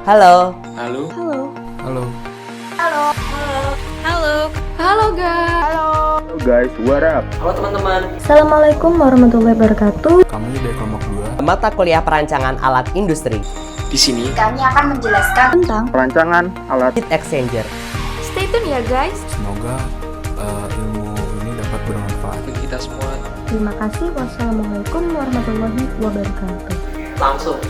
Halo. Halo. Halo. Halo. Halo. Halo. Halo guys. Halo guys, what up? Halo teman-teman. Assalamualaikum warahmatullahi wabarakatuh. Kami dari kelompok 2. Mata kuliah perancangan alat industri. Di sini kami akan menjelaskan Tentang perancangan alat. Heat exchanger. stay tune ya guys. Semoga ilmu ini dapat bermanfaat bagi kita semua. Terima kasih. Wassalamualaikum warahmatullahi wabarakatuh. Langsung.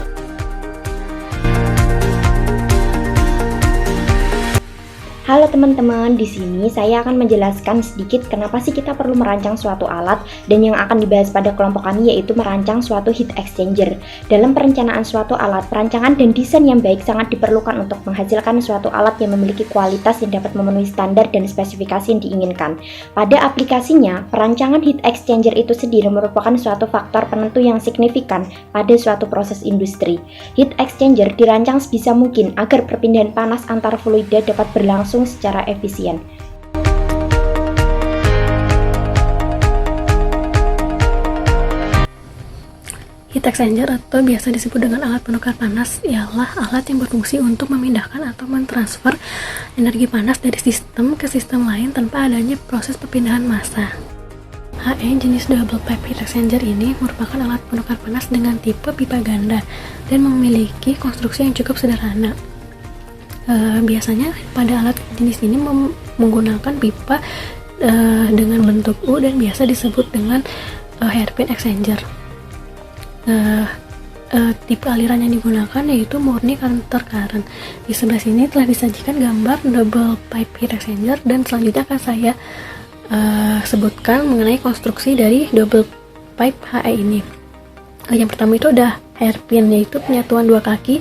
Halo teman-teman, di sini saya akan menjelaskan sedikit kenapa sih kita perlu merancang suatu alat, dan yang akan dibahas pada kelompok kami yaitu merancang suatu heat exchanger. Dalam perencanaan suatu alat, perancangan dan desain yang baik sangat diperlukan untuk menghasilkan suatu alat yang memiliki kualitas yang dapat memenuhi standar dan spesifikasi yang diinginkan. Pada aplikasinya, perancangan heat exchanger itu sendiri merupakan suatu faktor penentu yang signifikan pada suatu proses industri. Heat exchanger dirancang sebisa mungkin agar perpindahan panas antar fluida dapat berlangsung secara efisien. Heat exchanger atau biasa disebut dengan alat penukar panas ialah alat yang berfungsi untuk memindahkan atau mentransfer energi panas dari sistem ke sistem lain tanpa adanya proses perpindahan massa. HE jenis double pipe heat exchanger ini merupakan alat penukar panas dengan tipe pipa ganda dan memiliki konstruksi yang cukup sederhana. Biasanya pada alat jenis ini menggunakan pipa dengan bentuk U dan biasa disebut dengan hairpin exchanger. Tipe aliran yang digunakan yaitu murni counter current. Di sebelah sini telah disajikan gambar double pipe heat exchanger, dan selanjutnya akan saya sebutkan mengenai konstruksi dari double pipe HE ini. Yang pertama itu ada hairpin, yaitu penyatuan dua kaki.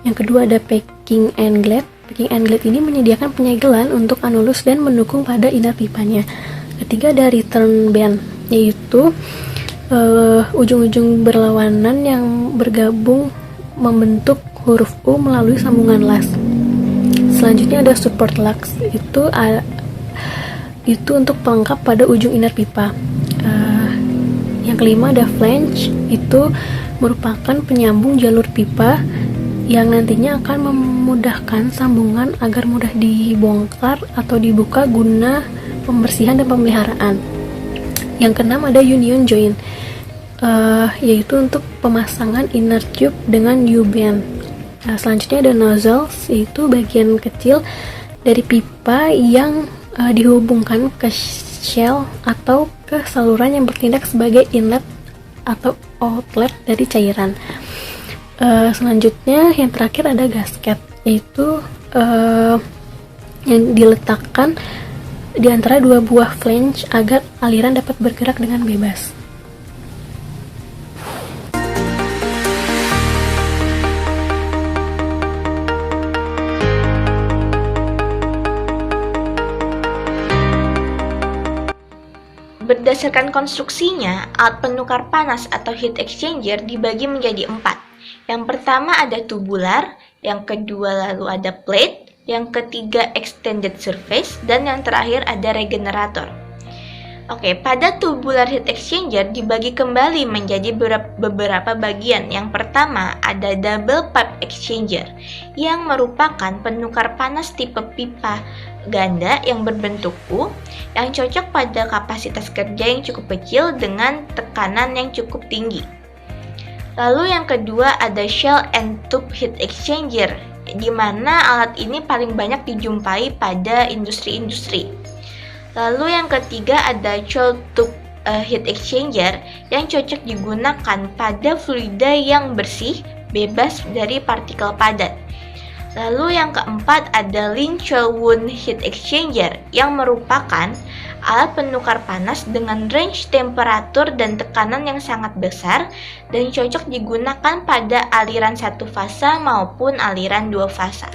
Yang kedua ada packing anglet. Packing anglet ini menyediakan penyegelan untuk anulus dan mendukung pada inner pipanya. Ketiga ada return band, yaitu ujung-ujung berlawanan yang bergabung membentuk huruf U melalui sambungan las. Selanjutnya ada support lugs, itu untuk pelengkap pada ujung inner pipa. Yang kelima ada flange, itu merupakan penyambung jalur pipa yang nantinya akan memudahkan sambungan agar mudah dibongkar atau dibuka guna pembersihan dan pemeliharaan. Yang keenam ada union joint, yaitu untuk pemasangan inner tube dengan U-bend. Selanjutnya ada nozzles, yaitu bagian kecil dari pipa yang dihubungkan ke shell atau ke saluran yang bertindak sebagai inlet atau outlet dari cairan. Selanjutnya yang terakhir ada gasket, yaitu yang diletakkan di antara dua buah flange agar aliran dapat bergerak dengan bebas. Berdasarkan konstruksinya, alat penukar panas atau heat exchanger dibagi menjadi 4. Yang pertama ada tubular, yang kedua lalu ada plate, yang ketiga extended surface, dan yang terakhir ada regenerator. Oke, pada tubular heat exchanger dibagi kembali menjadi beberapa bagian. Yang pertama ada double pipe exchanger, yang merupakan penukar panas tipe pipa ganda yang berbentuk U, yang cocok pada kapasitas kerja yang cukup kecil dengan tekanan yang cukup tinggi. Lalu yang kedua ada shell and tube heat exchanger, di mana alat ini paling banyak dijumpai pada industri-industri. Lalu yang ketiga ada cold tube heat exchanger, yang cocok digunakan pada fluida yang bersih, bebas dari partikel padat. Lalu yang keempat ada lean coil wound heat exchanger, yang merupakan alat penukar panas dengan range temperatur dan tekanan yang sangat besar dan cocok digunakan pada aliran satu fasa maupun aliran dua fasa.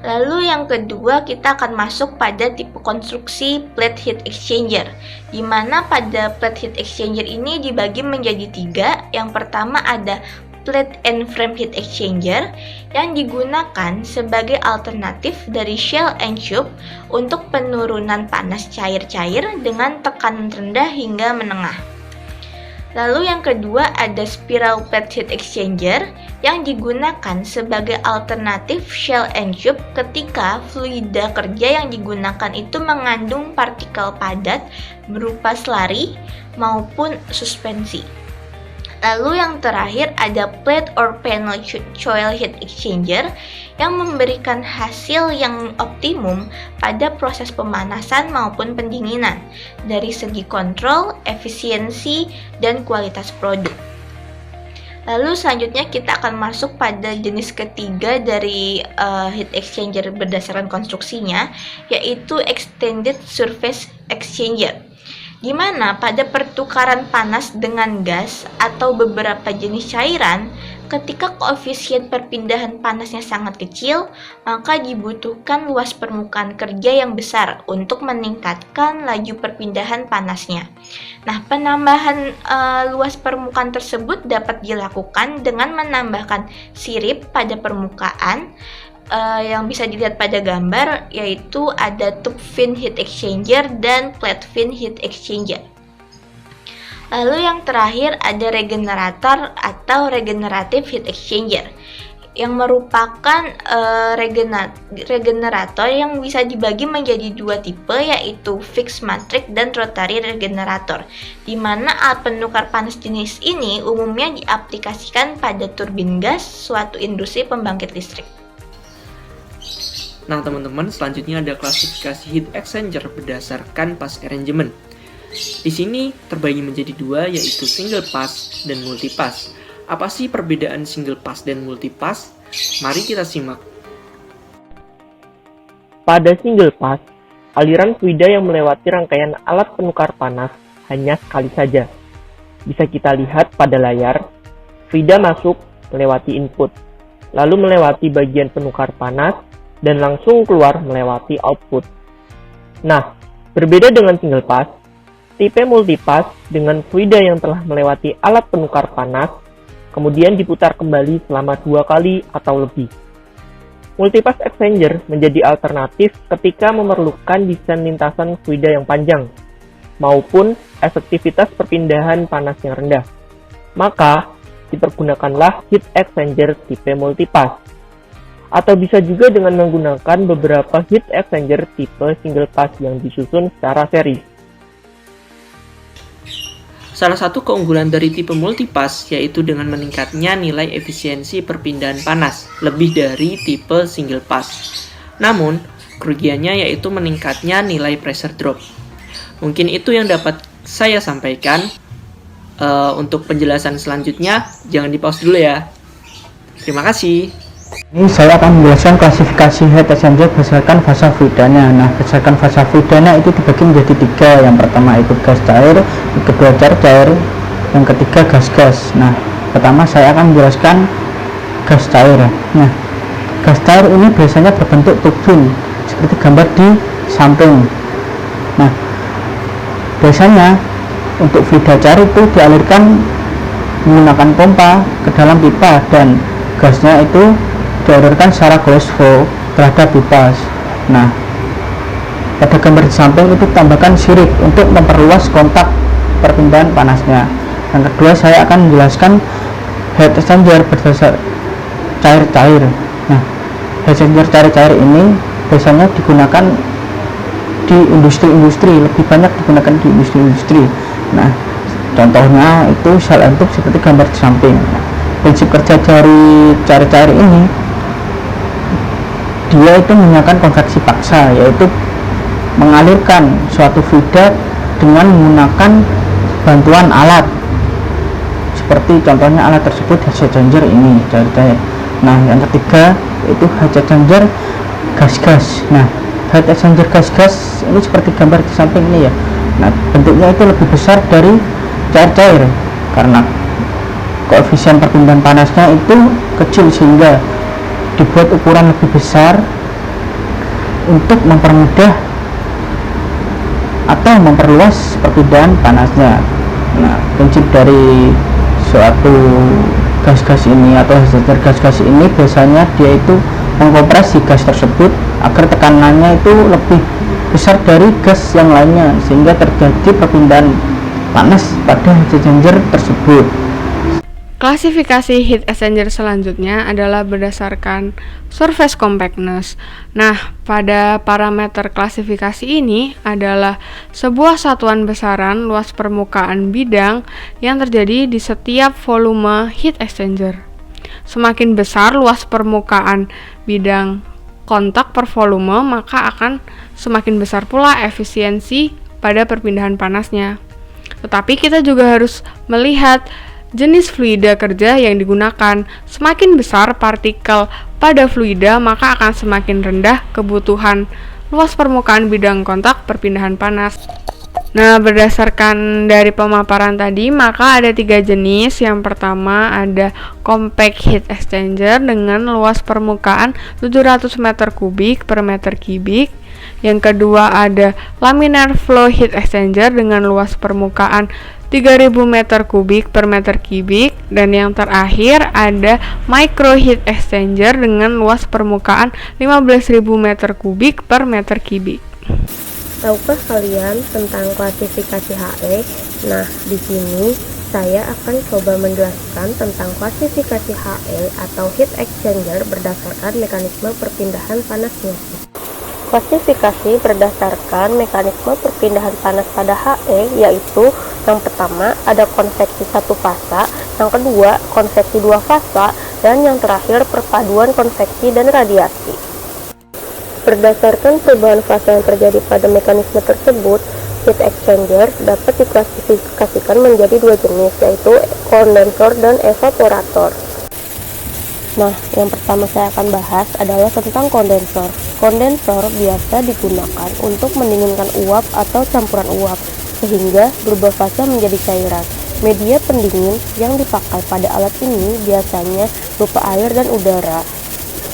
Lalu yang kedua kita akan masuk pada tipe konstruksi plate heat exchanger, di mana pada plate heat exchanger ini dibagi menjadi 3. Yang pertama ada plate and frame heat exchanger, yang digunakan sebagai alternatif dari shell and tube untuk penurunan panas cair-cair dengan tekanan rendah hingga menengah. Lalu yang kedua ada spiral plate heat exchanger, yang digunakan sebagai alternatif shell and tube ketika fluida kerja yang digunakan itu mengandung partikel padat berupa slurry maupun suspensi. Lalu yang terakhir ada plate or panel coil heat exchanger yang memberikan hasil yang optimum pada proses pemanasan maupun pendinginan dari segi kontrol, efisiensi, dan kualitas produk. Lalu selanjutnya kita akan masuk pada jenis ketiga dari heat exchanger berdasarkan konstruksinya, yaitu extended surface exchanger, di mana pada pertukaran panas dengan gas atau beberapa jenis cairan, ketika koefisien perpindahan panasnya sangat kecil, maka dibutuhkan luas permukaan kerja yang besar untuk meningkatkan laju perpindahan panasnya. Nah, penambahan luas permukaan tersebut dapat dilakukan dengan menambahkan sirip pada permukaan yang bisa dilihat pada gambar, yaitu ada tube fin heat exchanger dan plate fin heat exchanger. Lalu yang terakhir ada regenerator atau regenerative heat exchanger, yang merupakan regenerator yang bisa dibagi menjadi dua tipe, yaitu fixed matrix dan rotary regenerator, di mana alat penukar panas jenis ini umumnya diaplikasikan pada turbin gas suatu industri pembangkit listrik. Nah teman-teman, selanjutnya ada klasifikasi heat exchanger berdasarkan pass arrangement. Di sini terbagi menjadi dua, yaitu single pass dan multi pass. Apa sih perbedaan single pass dan multi pass? Mari kita simak. Pada single pass, aliran fluida yang melewati rangkaian alat penukar panas hanya sekali saja. Bisa kita lihat pada layar, fluida masuk melewati input, lalu melewati bagian penukar panas, dan langsung keluar melewati output. Nah, berbeda dengan single pass, tipe multipass dengan fluida yang telah melewati alat penukar panas, kemudian diputar kembali selama 2 kali atau lebih. Multipass exchanger menjadi alternatif ketika memerlukan desain lintasan fluida yang panjang, maupun efektivitas perpindahan panas yang rendah. Maka, dipergunakanlah heat exchanger tipe multipass. Atau bisa juga dengan menggunakan beberapa heat exchanger tipe single pass yang disusun secara seri. Salah satu keunggulan dari tipe multipass yaitu dengan meningkatnya nilai efisiensi perpindahan panas lebih dari tipe single pass. Namun, kerugiannya yaitu meningkatnya nilai pressure drop. Mungkin itu yang dapat saya sampaikan. Untuk penjelasan selanjutnya, jangan di-pause dulu ya. Terima kasih. Ini saya akan menjelaskan klasifikasi heat exchanger berdasarkan fasa fluidanya. Nah, berdasarkan fasa fluidanya itu dibagi menjadi 3. Yang pertama itu gas cair, yang kedua cair, yang ketiga gas-gas. Nah, pertama saya akan menjelaskan gas cair. Nah, gas cair ini biasanya berbentuk turbin seperti gambar di samping. Nah, biasanya untuk fluida cair itu dialirkan menggunakan pompa ke dalam pipa dan gasnya itu dialirkan secara closed flow terhadap pipa. Nah, pada gambar di samping itu tambahkan sirip untuk memperluas kontak perpindahan panasnya. Yang kedua saya akan menjelaskan heat exchanger berdasar cair-cair. Nah, heat exchanger cair-cair ini biasanya digunakan di industri-industri, lebih banyak digunakan di industri-industri. Nah, contohnya itu shell and tube seperti gambar di samping. Nah, prinsip kerja dari cair-cair ini, dia itu menggunakan konveksi paksa, yaitu mengalirkan suatu fluida dengan menggunakan bantuan alat, seperti contohnya alat tersebut heat exchanger ini cair-cair. Nah, yang ketiga itu heat exchanger gas-gas. Nah, heat exchanger gas-gas ini seperti gambar di samping ini ya. Nah, bentuknya itu lebih besar dari cair-cair karena koefisien perpindahan panasnya itu kecil, sehingga dibuat ukuran lebih besar untuk mempermudah atau memperluas perpindahan panasnya. Nah, prinsip dari suatu gas-gas ini atau exchanger gas-gas ini biasanya dia itu mengkompresi gas tersebut agar tekanannya itu lebih besar dari gas yang lainnya, sehingga terjadi perpindahan panas pada heat exchanger tersebut. Klasifikasi heat exchanger selanjutnya adalah berdasarkan surface compactness. Nah, pada parameter klasifikasi ini adalah sebuah satuan besaran luas permukaan bidang yang terjadi di setiap volume heat exchanger. Semakin besar luas permukaan bidang kontak per volume, maka akan semakin besar pula efisiensi pada perpindahan panasnya. Tetapi kita juga harus melihat jenis fluida kerja yang digunakan. Semakin besar partikel pada fluida, maka akan semakin rendah kebutuhan luas permukaan bidang kontak perpindahan panas. Nah, berdasarkan dari pemaparan tadi, maka ada 3 jenis. Yang pertama ada compact heat exchanger dengan luas permukaan 700 meter kubik per meter kubik. Yang kedua ada laminar flow heat exchanger dengan luas permukaan 3000 meter kubik per meter kubik. Dan yang terakhir ada micro heat exchanger dengan luas permukaan 15.000 meter kubik per meter kubik. Tahukah kalian tentang klasifikasi HE? Nah, di sini saya akan coba menjelaskan tentang klasifikasi HE atau heat exchanger berdasarkan mekanisme perpindahan panasnya. Klasifikasi berdasarkan mekanisme perpindahan panas pada HE yaitu yang pertama ada konveksi satu fasa, yang kedua konveksi dua fasa, dan yang terakhir perpaduan konveksi dan radiasi. Berdasarkan perubahan fasa yang terjadi pada mekanisme tersebut, heat exchanger dapat diklasifikasikan menjadi 2 jenis, yaitu kondensor dan evaporator. Nah, yang pertama saya akan bahas adalah tentang kondensor. Kondensor biasa digunakan untuk mendinginkan uap atau campuran uap, sehingga berubah fasa menjadi cairan. Media pendingin yang dipakai pada alat ini biasanya berupa air dan udara.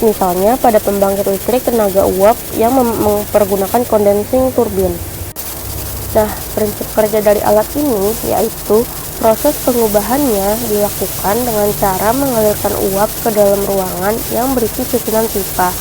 Misalnya pada pembangkit listrik tenaga uap yang mempergunakan condensing turbine. Nah, prinsip kerja dari alat ini yaitu proses pengubahannya dilakukan dengan cara mengalirkan uap ke dalam ruangan yang berisi susunan pipa.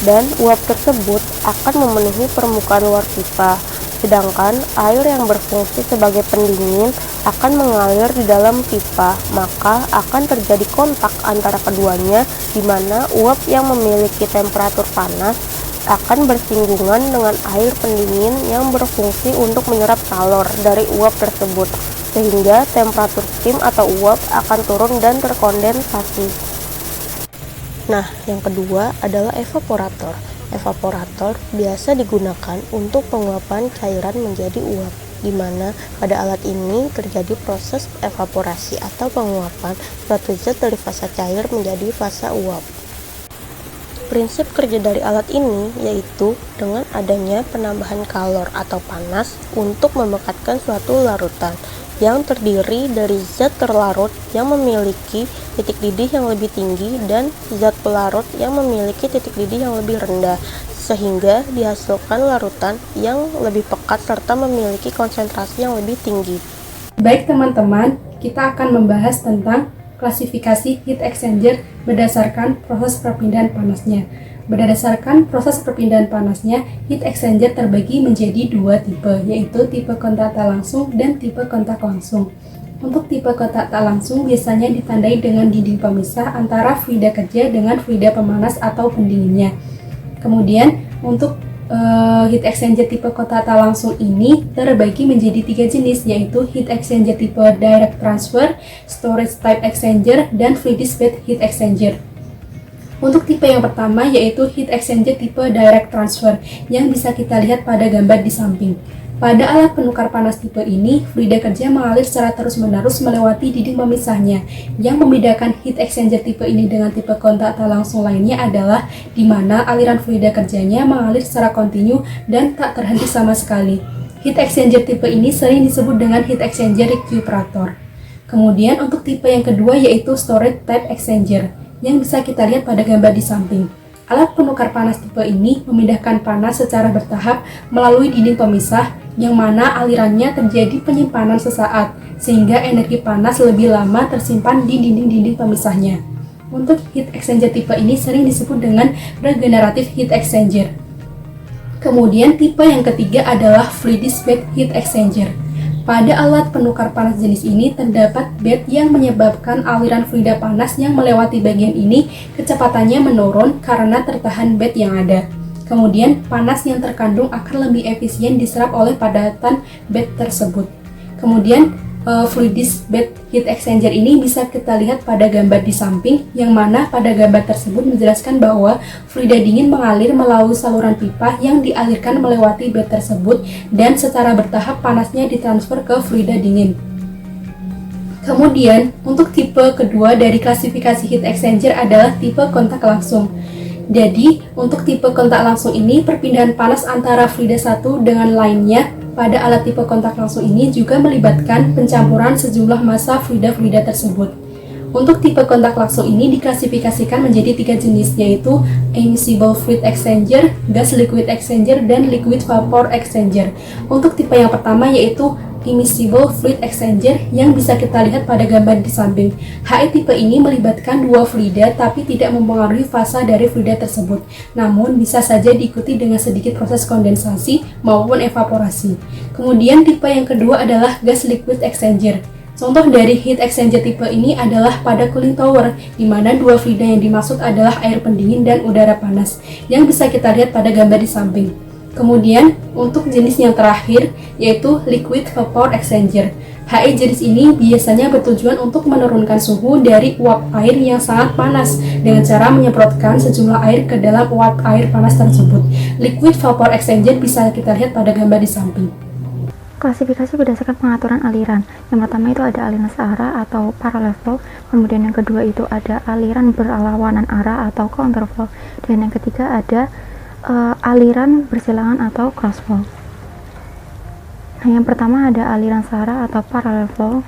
Dan uap tersebut akan memenuhi permukaan luar pipa. Sedangkan air yang berfungsi sebagai pendingin akan mengalir di dalam pipa, maka akan terjadi kontak antara keduanya di mana uap yang memiliki temperatur panas akan bersinggungan dengan air pendingin yang berfungsi untuk menyerap kalor dari uap tersebut, sehingga temperatur steam atau uap akan turun dan terkondensasi. Nah, yang kedua adalah evaporator. Evaporator biasa digunakan untuk penguapan cairan menjadi uap, di mana pada alat ini terjadi proses evaporasi atau penguapan suatu zat dari fasa cair menjadi fasa uap. Prinsip kerja dari alat ini yaitu dengan adanya penambahan kalor atau panas untuk memekatkan suatu larutan yang terdiri dari zat terlarut yang memiliki titik didih yang lebih tinggi dan zat pelarut yang memiliki titik didih yang lebih rendah, sehingga dihasilkan larutan yang lebih pekat serta memiliki konsentrasi yang lebih tinggi. Baik teman-teman, kita akan membahas tentang klasifikasi heat exchanger berdasarkan proses perpindahan panasnya. Berdasarkan proses perpindahan panasnya, heat exchanger terbagi menjadi 2 tipe, yaitu tipe kontak tak langsung dan tipe kontak langsung. Untuk tipe kontak tak langsung biasanya ditandai dengan dinding pemisah antara fluida kerja dengan fluida pemanas atau pendinginnya. Kemudian untuk heat exchanger tipe kontak tak langsung ini terbagi menjadi 3 jenis, yaitu heat exchanger tipe direct transfer, storage type exchanger, dan fluidized bed heat exchanger. Untuk tipe yang pertama yaitu heat exchanger tipe direct transfer yang bisa kita lihat pada gambar di samping. Pada alat penukar panas tipe ini, fluida kerja mengalir secara terus-menerus melewati dinding pemisahnya. Yang membedakan heat exchanger tipe ini dengan tipe kontak tak langsung lainnya adalah di mana aliran fluida kerjanya mengalir secara kontinu dan tak terhenti sama sekali. Heat exchanger tipe ini sering disebut dengan heat exchanger recuperator. Kemudian untuk tipe yang kedua yaitu storage type exchanger yang bisa kita lihat pada gambar di samping. Alat penukar panas tipe ini memindahkan panas secara bertahap melalui dinding pemisah yang mana alirannya terjadi penyimpanan sesaat sehingga energi panas lebih lama tersimpan di dinding-dinding pemisahnya. Untuk heat exchanger tipe ini sering disebut dengan regenerative heat exchanger. Kemudian tipe yang ketiga adalah fluidized bed heat exchanger. Pada alat penukar panas jenis ini terdapat bed yang menyebabkan aliran fluida panas yang melewati bagian ini kecepatannya menurun karena tertahan bed yang ada. Kemudian panas yang terkandung akan lebih efisien diserap oleh padatan bed tersebut. Kemudian fluidis bed heat exchanger ini bisa kita lihat pada gambar di samping, yang mana pada gambar tersebut menjelaskan bahwa fluida dingin mengalir melalui saluran pipa yang dialirkan melewati bed tersebut dan secara bertahap panasnya ditransfer ke fluida dingin. Kemudian, untuk tipe kedua dari klasifikasi heat exchanger adalah tipe kontak langsung. Jadi, untuk tipe kontak langsung ini, perpindahan panas antara fluida satu dengan lainnya pada alat tipe kontak langsung ini juga melibatkan pencampuran sejumlah massa fluida-fluida tersebut. Untuk tipe kontak langsung ini diklasifikasikan menjadi 3 jenis, yaitu immiscible fluid exchanger, gas liquid exchanger, dan liquid vapor exchanger. Untuk tipe yang pertama yaitu immiscible fluid exchanger yang bisa kita lihat pada gambar di samping. HE tipe ini melibatkan dua fluida tapi tidak mempengaruhi fasa dari fluida tersebut, namun bisa saja diikuti dengan sedikit proses kondensasi maupun evaporasi. Kemudian tipe yang kedua adalah gas liquid exchanger. Contoh dari heat exchanger tipe ini adalah pada cooling tower, di mana dua fluida yang dimaksud adalah air pendingin dan udara panas, yang bisa kita lihat pada gambar di samping. Kemudian, untuk jenis yang terakhir, yaitu liquid vapor exchanger. HE jenis ini biasanya bertujuan untuk menurunkan suhu dari uap air yang sangat panas dengan cara menyemprotkan sejumlah air ke dalam uap air panas tersebut. Liquid vapor exchanger bisa kita lihat pada gambar di samping. Klasifikasi berdasarkan pengaturan aliran. Yang pertama itu ada aliran searah atau parallel flow, kemudian yang kedua itu ada aliran berlawanan arah atau counter flow, dan yang ketiga ada aliran bersilangan atau cross flow. Nah, yang pertama ada aliran searah atau parallel flow.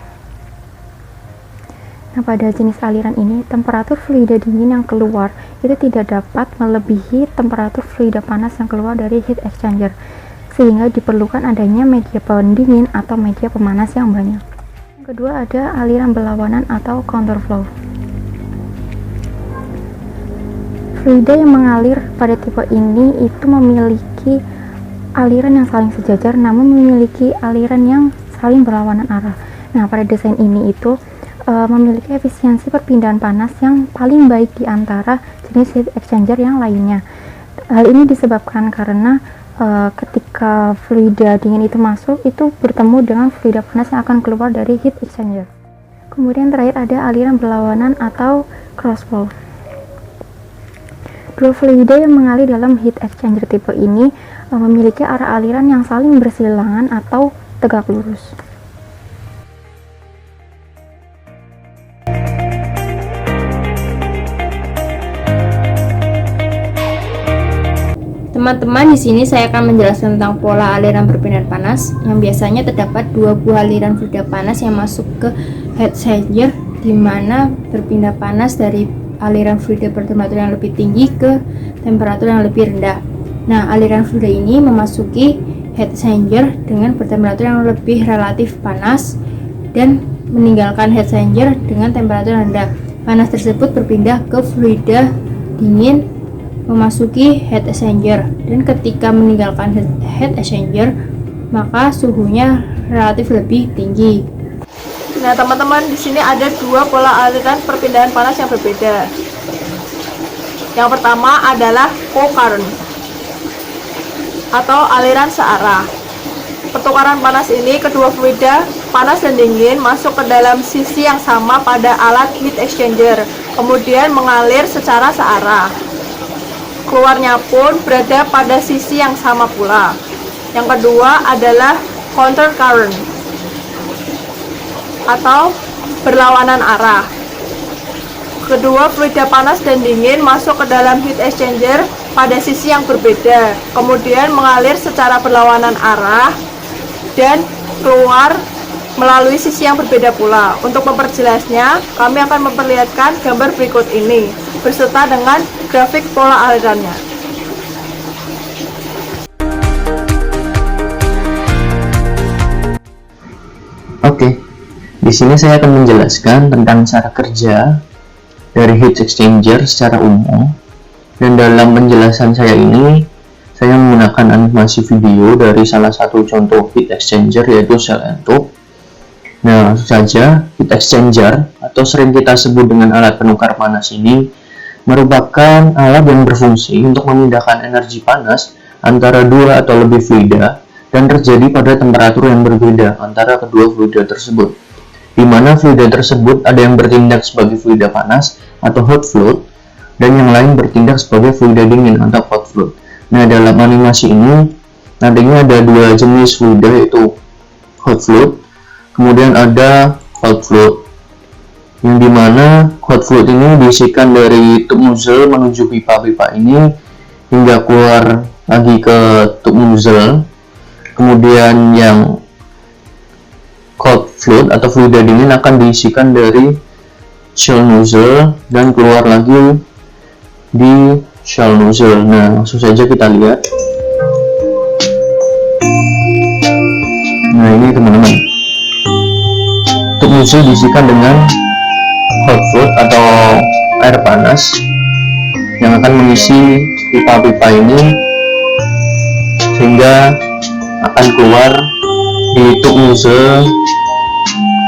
Nah, pada jenis aliran ini, temperatur fluida dingin yang keluar itu tidak dapat melebihi temperatur fluida panas yang keluar dari heat exchanger, sehingga diperlukan adanya media pendingin atau media pemanas yang banyak. Yang kedua ada aliran berlawanan atau counter flow. Fluida yang mengalir pada tipe ini itu memiliki aliran yang saling sejajar namun memiliki aliran yang saling berlawanan arah. Nah, pada desain ini itu memiliki efisiensi perpindahan panas yang paling baik di antara jenis heat exchanger yang lainnya. Hal ini disebabkan karena ketika fluida dingin itu masuk, itu bertemu dengan fluida panas yang akan keluar dari heat exchanger. Kemudian terakhir ada aliran berlawanan atau cross flow. Dua fluida yang mengalir dalam heat exchanger tipe ini memiliki arah aliran yang saling bersilangan atau tegak lurus. Teman-teman, di sini saya akan menjelaskan tentang pola aliran perpindahan panas, yang biasanya terdapat dua buah aliran fluida panas yang masuk ke heat exchanger, di mana berpindah panas dari aliran fluida bertemperatur yang lebih tinggi ke temperatur yang lebih rendah. Nah, aliran fluida ini memasuki heat exchanger dengan bertemperatur yang lebih relatif panas dan meninggalkan heat exchanger dengan temperatur rendah. Panas tersebut berpindah ke fluida dingin memasuki heat exchanger, dan ketika meninggalkan heat exchanger maka suhunya relatif lebih tinggi. Nah, teman-teman, di sini ada dua pola aliran perpindahan panas yang berbeda. Yang pertama adalah co-current atau aliran searah. Pertukaran panas ini, kedua fluida panas dan dingin masuk ke dalam sisi yang sama pada alat heat exchanger, kemudian mengalir secara searah. Keluarnya pun berada pada sisi yang sama pula. Yang kedua adalah counter current atau berlawanan arah. Kedua fluida panas dan dingin masuk ke dalam heat exchanger pada sisi yang berbeda, kemudian mengalir secara berlawanan arah dan keluar melalui sisi yang berbeda pula. Untuk memperjelasnya, kami akan memperlihatkan gambar berikut ini beserta dengan grafik pola alirannya. Oke. Di sini saya akan menjelaskan tentang cara kerja dari heat exchanger secara umum. Dan dalam penjelasan saya ini, saya menggunakan animasi video dari salah satu contoh heat exchanger, yaitu cell and tube. Nah, langsung saja, heat exchanger atau sering kita sebut dengan alat penukar panas ini merupakan alat yang berfungsi untuk memindahkan energi panas antara dua atau lebih fluida dan terjadi pada temperatur yang berbeda antara kedua fluida tersebut, di mana fluida tersebut ada yang bertindak sebagai fluida panas atau hot fluid dan yang lain bertindak sebagai fluida dingin atau cold fluid. Nah, dalam animasi ini nantinya ada dua jenis fluida, yaitu hot fluid, kemudian ada cold fluid, yang dimana hot fluid ini diisikan dari tube nozzle menuju pipa-pipa ini hingga keluar lagi ke tube nozzle. Kemudian yang cold fluid atau fluida dingin akan diisikan dari shell nozzle dan keluar lagi di shell nozzle. Nah, langsung saja kita lihat. Nah, ini teman-teman, tube nozzle diisikan dengan hot fluid atau air panas yang akan mengisi pipa-pipa ini sehingga akan keluar di tube nozzle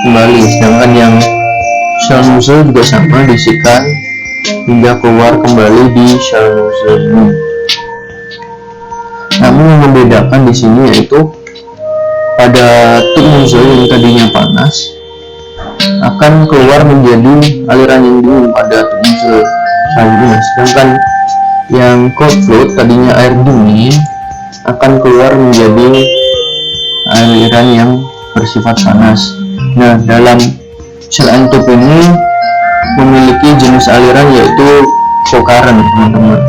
kembali. Sedangkan yang shell nozzle juga sama, diisikan hingga keluar kembali di shell nozzle ini. Namun yang membedakan di sini yaitu pada tube nozzle yang tadinya panas akan keluar menjadi aliran yang dingin pada tube nozzle selanjutnya. Sedangkan yang cold fluid tadinya air dingin akan keluar menjadi aliran yang bersifat panas. Nah, dalam shell and tube ini memiliki jenis aliran yaitu flow current, teman-teman.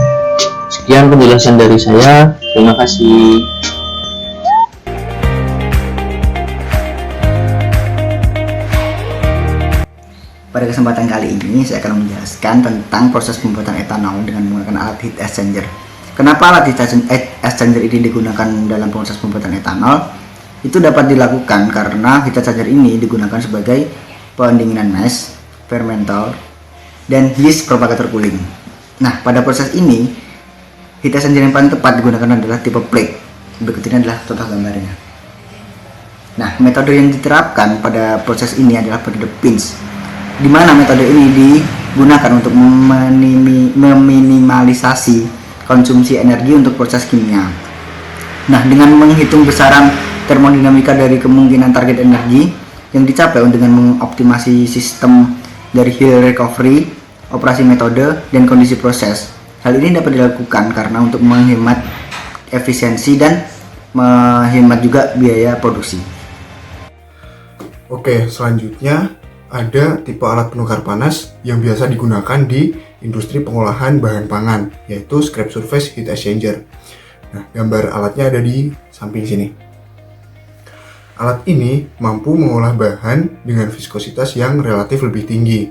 Sekian penjelasan dari saya. Terima kasih. Pada kesempatan kali ini saya akan menjelaskan tentang proses pembuatan etanol dengan menggunakan alat heat exchanger. Kenapa alat heat exchanger ini digunakan dalam proses pembuatan etanol? Itu dapat dilakukan karena heat exchanger ini digunakan sebagai pendinginan mash, fermenter, dan yeast propagator cooling. Nah, pada proses ini heat exchanger yang paling tepat digunakan adalah tipe plate. Berikut ini adalah contoh gambarnya. Nah, metode yang diterapkan pada proses ini adalah metode pinch, di mana metode ini digunakan untuk meminimalisasi konsumsi energi untuk proses kimia. Nah, dengan menghitung besaran termodinamika dari kemungkinan target energi yang dicapai dengan mengoptimasi sistem dari heat recovery, operasi metode, dan kondisi proses. Hal ini dapat dilakukan karena untuk menghemat efisiensi dan menghemat juga biaya produksi. Oke, selanjutnya ada tipe alat penukar panas yang biasa digunakan di industri pengolahan bahan pangan, yaitu scrap surface heat exchanger. Nah, gambar alatnya ada di samping sini. Alat ini mampu mengolah bahan dengan viskositas yang relatif lebih tinggi.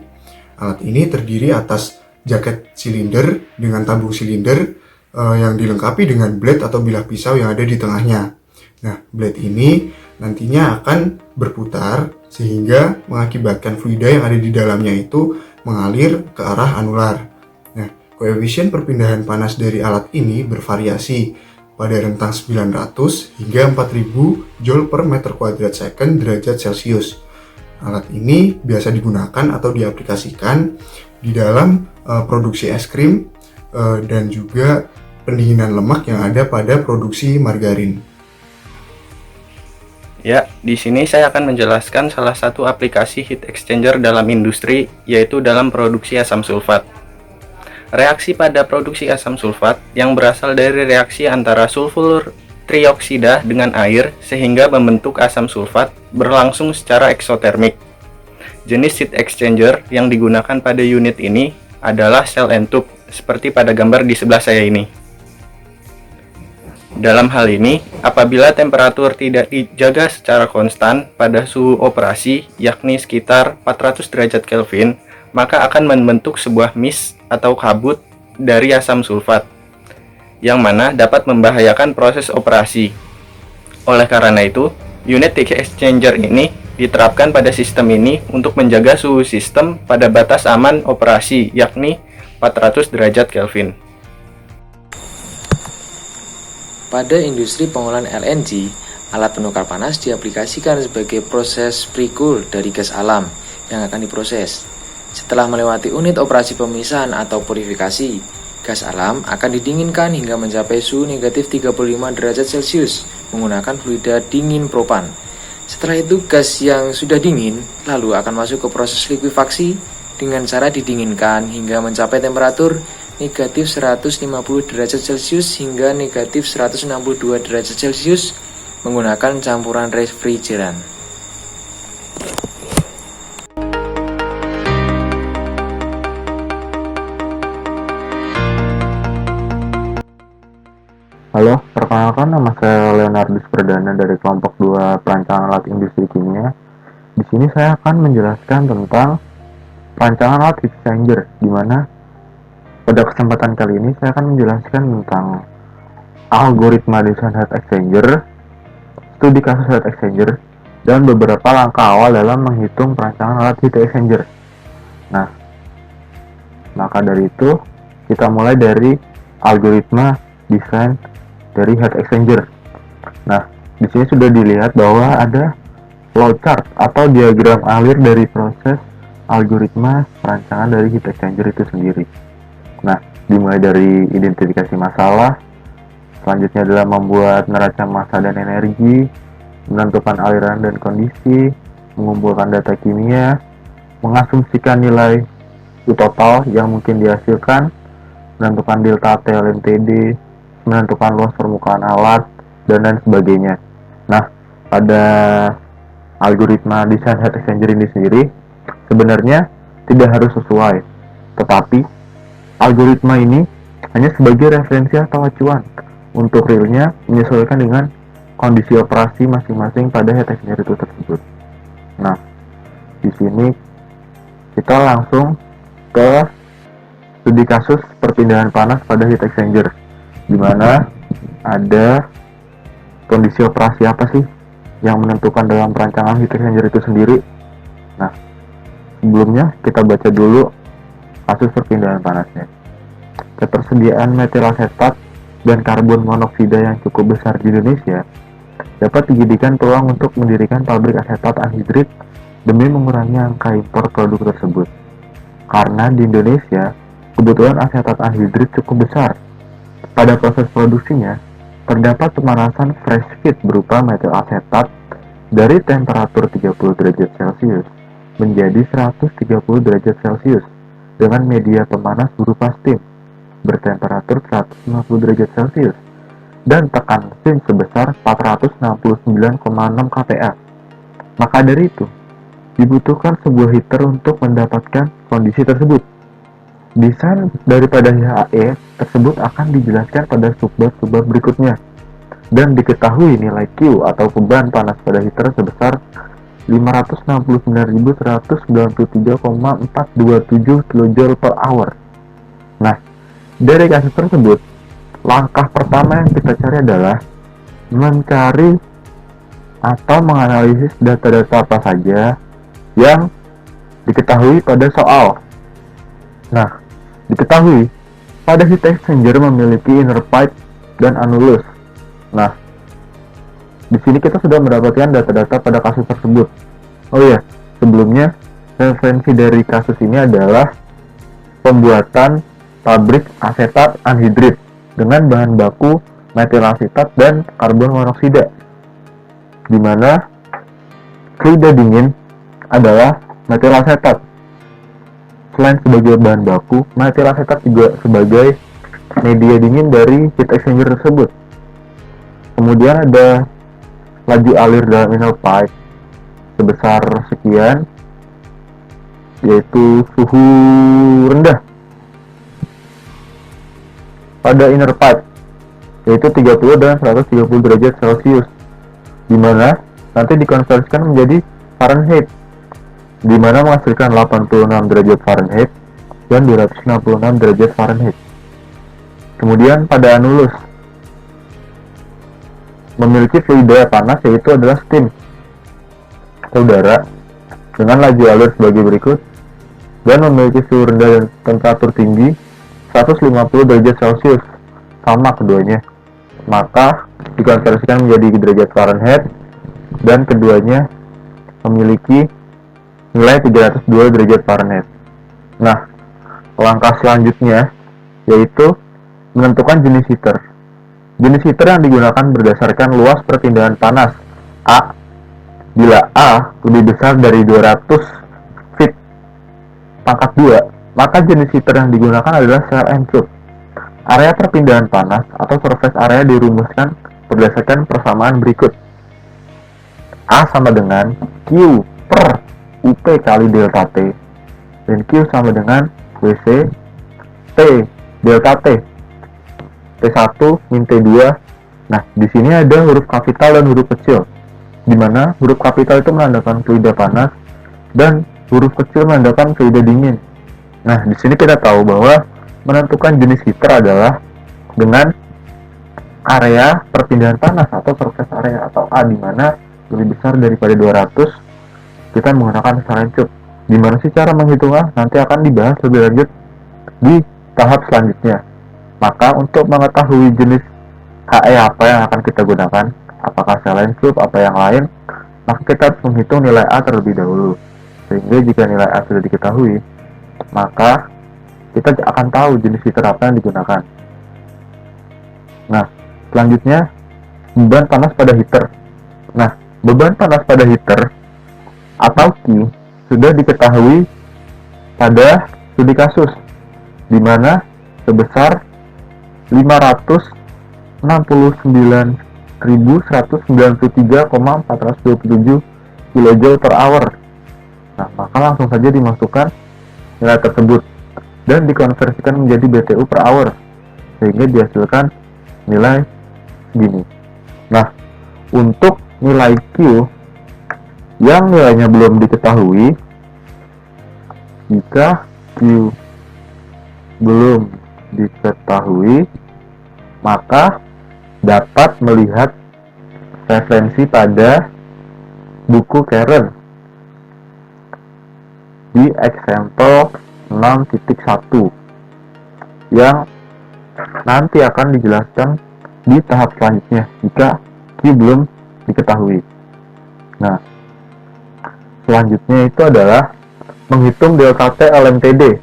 Alat ini terdiri atas jaket silinder dengan tabung silinder yang dilengkapi dengan blade atau bilah pisau yang ada di tengahnya. Nah, blade ini nantinya akan berputar sehingga mengakibatkan fluida yang ada di dalamnya itu mengalir ke arah anular. Nah, koefisien perpindahan panas dari alat ini bervariasi pada rentang 900 hingga 4000 Joule per meter kuadrat second derajat Celcius. Alat ini biasa digunakan atau diaplikasikan di dalam produksi es krim dan juga pendinginan lemak yang ada pada produksi margarin. Ya, di sini saya akan menjelaskan salah satu aplikasi heat exchanger dalam industri, yaitu dalam produksi asam sulfat. Reaksi pada produksi asam sulfat yang berasal dari reaksi antara sulfur trioksida dengan air sehingga membentuk asam sulfat berlangsung secara eksotermik. Jenis heat exchanger yang digunakan pada unit ini adalah cell and tube, seperti pada gambar di sebelah saya ini. Dalam hal ini, apabila temperatur tidak dijaga secara konstan pada suhu operasi, yakni sekitar 400 derajat Kelvin, maka akan membentuk sebuah mist atau kabut dari asam sulfat, yang mana dapat membahayakan proses operasi. Oleh karena itu, unit heat exchanger ini diterapkan pada sistem ini untuk menjaga suhu sistem pada batas aman operasi, yakni 400 derajat Kelvin. Pada industri pengolahan LNG, alat penukar panas diaplikasikan sebagai proses pre-cool dari gas alam yang akan diproses. Setelah melewati unit operasi pemisahan atau purifikasi, gas alam akan didinginkan hingga mencapai suhu negatif 35 derajat Celcius menggunakan fluida dingin propan. Setelah itu gas yang sudah dingin lalu akan masuk ke proses likuifaksi dengan cara didinginkan hingga mencapai temperatur negatif 150 derajat Celcius hingga negatif 162 derajat Celcius menggunakan campuran refrigeran. Halo, perkenalkan nama saya Leonardus Perdana dari kelompok 2 perancangan alat industri kimia. Di sini saya akan menjelaskan tentang perancangan alat heat exchanger, di mana pada kesempatan kali ini saya akan menjelaskan tentang algoritma desain heat exchanger, studi kasus heat exchanger, dan beberapa langkah awal dalam menghitung perancangan alat heat exchanger. Nah, maka dari itu kita mulai dari algoritma desain dari heat exchanger. Nah, di sini sudah dilihat bahwa ada flowchart atau diagram alir dari proses algoritma perancangan dari heat exchanger itu sendiri. Nah, dimulai dari identifikasi masalah, selanjutnya adalah membuat neraca massa dan energi, menentukan aliran dan kondisi, mengumpulkan data kimia, mengasumsikan nilai U total yang mungkin dihasilkan, menentukan delta T LMTD, menentukan luas permukaan alat, dan lain sebagainya. Nah, pada algoritma desain heat exchanger ini sendiri, sebenarnya tidak harus sesuai, tetapi algoritma ini hanya sebagai referensi atau acuan untuk realnya menyesuaikan dengan kondisi operasi masing-masing pada heat exchanger itu tersebut. Nah, di sini kita langsung ke studi kasus perpindahan panas pada heat exchanger, di mana ada kondisi operasi apa sih yang menentukan dalam perancangan heat exchanger itu sendiri. Nah, sebelumnya kita baca dulu kasus perpindahan panasnya. Ketersediaan metil asetat dan karbon monoksida yang cukup besar di Indonesia dapat dijadikan peluang untuk mendirikan pabrik asetat anhidrit demi mengurangi angka impor produk tersebut. Karena di Indonesia, kebutuhan asetat anhidrit cukup besar. Pada proses produksinya, terdapat pemanasan fresh feed berupa metil asetat dari temperatur 30 derajat Celcius menjadi 130 derajat Celcius dengan media pemanas berupa steam bertemperatur 150 derajat Celcius dan tekan mesin sebesar 469,6 kPa. Maka dari itu, dibutuhkan sebuah heater untuk mendapatkan kondisi tersebut. Desain daripada HAE tersebut akan dijelaskan pada subbab berikutnya, dan diketahui nilai Q atau beban panas pada heater sebesar 569.193,427 kJ per hour. Nah, dari kasus tersebut, langkah pertama yang kita cari adalah mencari atau menganalisis data-data apa saja yang diketahui pada soal. Nah, diketahui pada heat exchanger memiliki inner pipe dan annulus. Nah, di sini kita sudah mendapatkan data-data pada kasus tersebut. Oh ya, sebelumnya referensi dari kasus ini adalah pembuatan pabrik asetat anhidrit dengan bahan baku metil asetat dan karbon monoksida, di mana fluida dingin adalah metil asetat. Selain sebagai bahan baku, metil asetat juga sebagai media dingin dari heat exchanger tersebut. Kemudian ada laju alir dalam inner pipe sebesar sekian, yaitu suhu rendah pada inner pipe, yaitu 30 dan 130 derajat Celcius, di mana nanti dikonversikan menjadi Fahrenheit, di mana menghasilkan 86 derajat Fahrenheit dan 266 derajat Fahrenheit. Kemudian pada annulus memiliki fluida panas, yaitu adalah steam atau udara, dengan laju alur sebagai berikut, dan memiliki suhu rendah dan temperatur tinggi 150 derajat Celcius, sama keduanya. maka dikonversikan menjadi derajat Fahrenheit dan keduanya memiliki nilai 302 derajat Fahrenheit. Nah, langkah selanjutnya yaitu menentukan jenis heater. Jenis heater yang digunakan berdasarkan luas perpindahan panas A. Bila A lebih besar dari 200 feet pangkat 2, maka jenis heater yang digunakan adalah cell and tube. Area perpindahan panas atau surface area dirumuskan berdasarkan persamaan berikut. A sama dengan Q per UP kali delta T, dan Q sama dengan WC T delta T, T1 min T2. Nah, di sini ada huruf kapital dan huruf kecil, di mana huruf kapital itu menandakan fluida panas dan huruf kecil menandakan fluida dingin. Nah, di sini kita tahu bahwa menentukan jenis heater adalah dengan area perpindahan panas atau surface area atau A, di mana lebih besar daripada 200, kita menggunakan cell and tube. Gimana sih cara menghitungnya? Nanti akan dibahas lebih lanjut di tahap selanjutnya. Maka untuk mengetahui jenis HE apa yang akan kita gunakan, apakah cell and tube, apa yang lain, maka kita harus menghitung nilai A terlebih dahulu. Sehingga jika nilai A sudah diketahui, maka kita akan tahu jenis heater apa yang digunakan. Nah, selanjutnya beban panas pada heater. Nah, beban panas pada heater atau Q sudah diketahui pada studi kasus, di mana sebesar 569.193,427 kJ per hour. Nah, maka langsung saja dimasukkan nilai tersebut dan dikonversikan menjadi BTU per hour, sehingga dihasilkan nilai segini. Nah, untuk nilai Q yang nilainya belum diketahui, jika Q belum diketahui, maka dapat melihat referensi pada buku Karen di example 6.1 yang nanti akan dijelaskan di tahap selanjutnya jika Q belum diketahui. Nah, selanjutnya itu adalah menghitung delta T LMTD,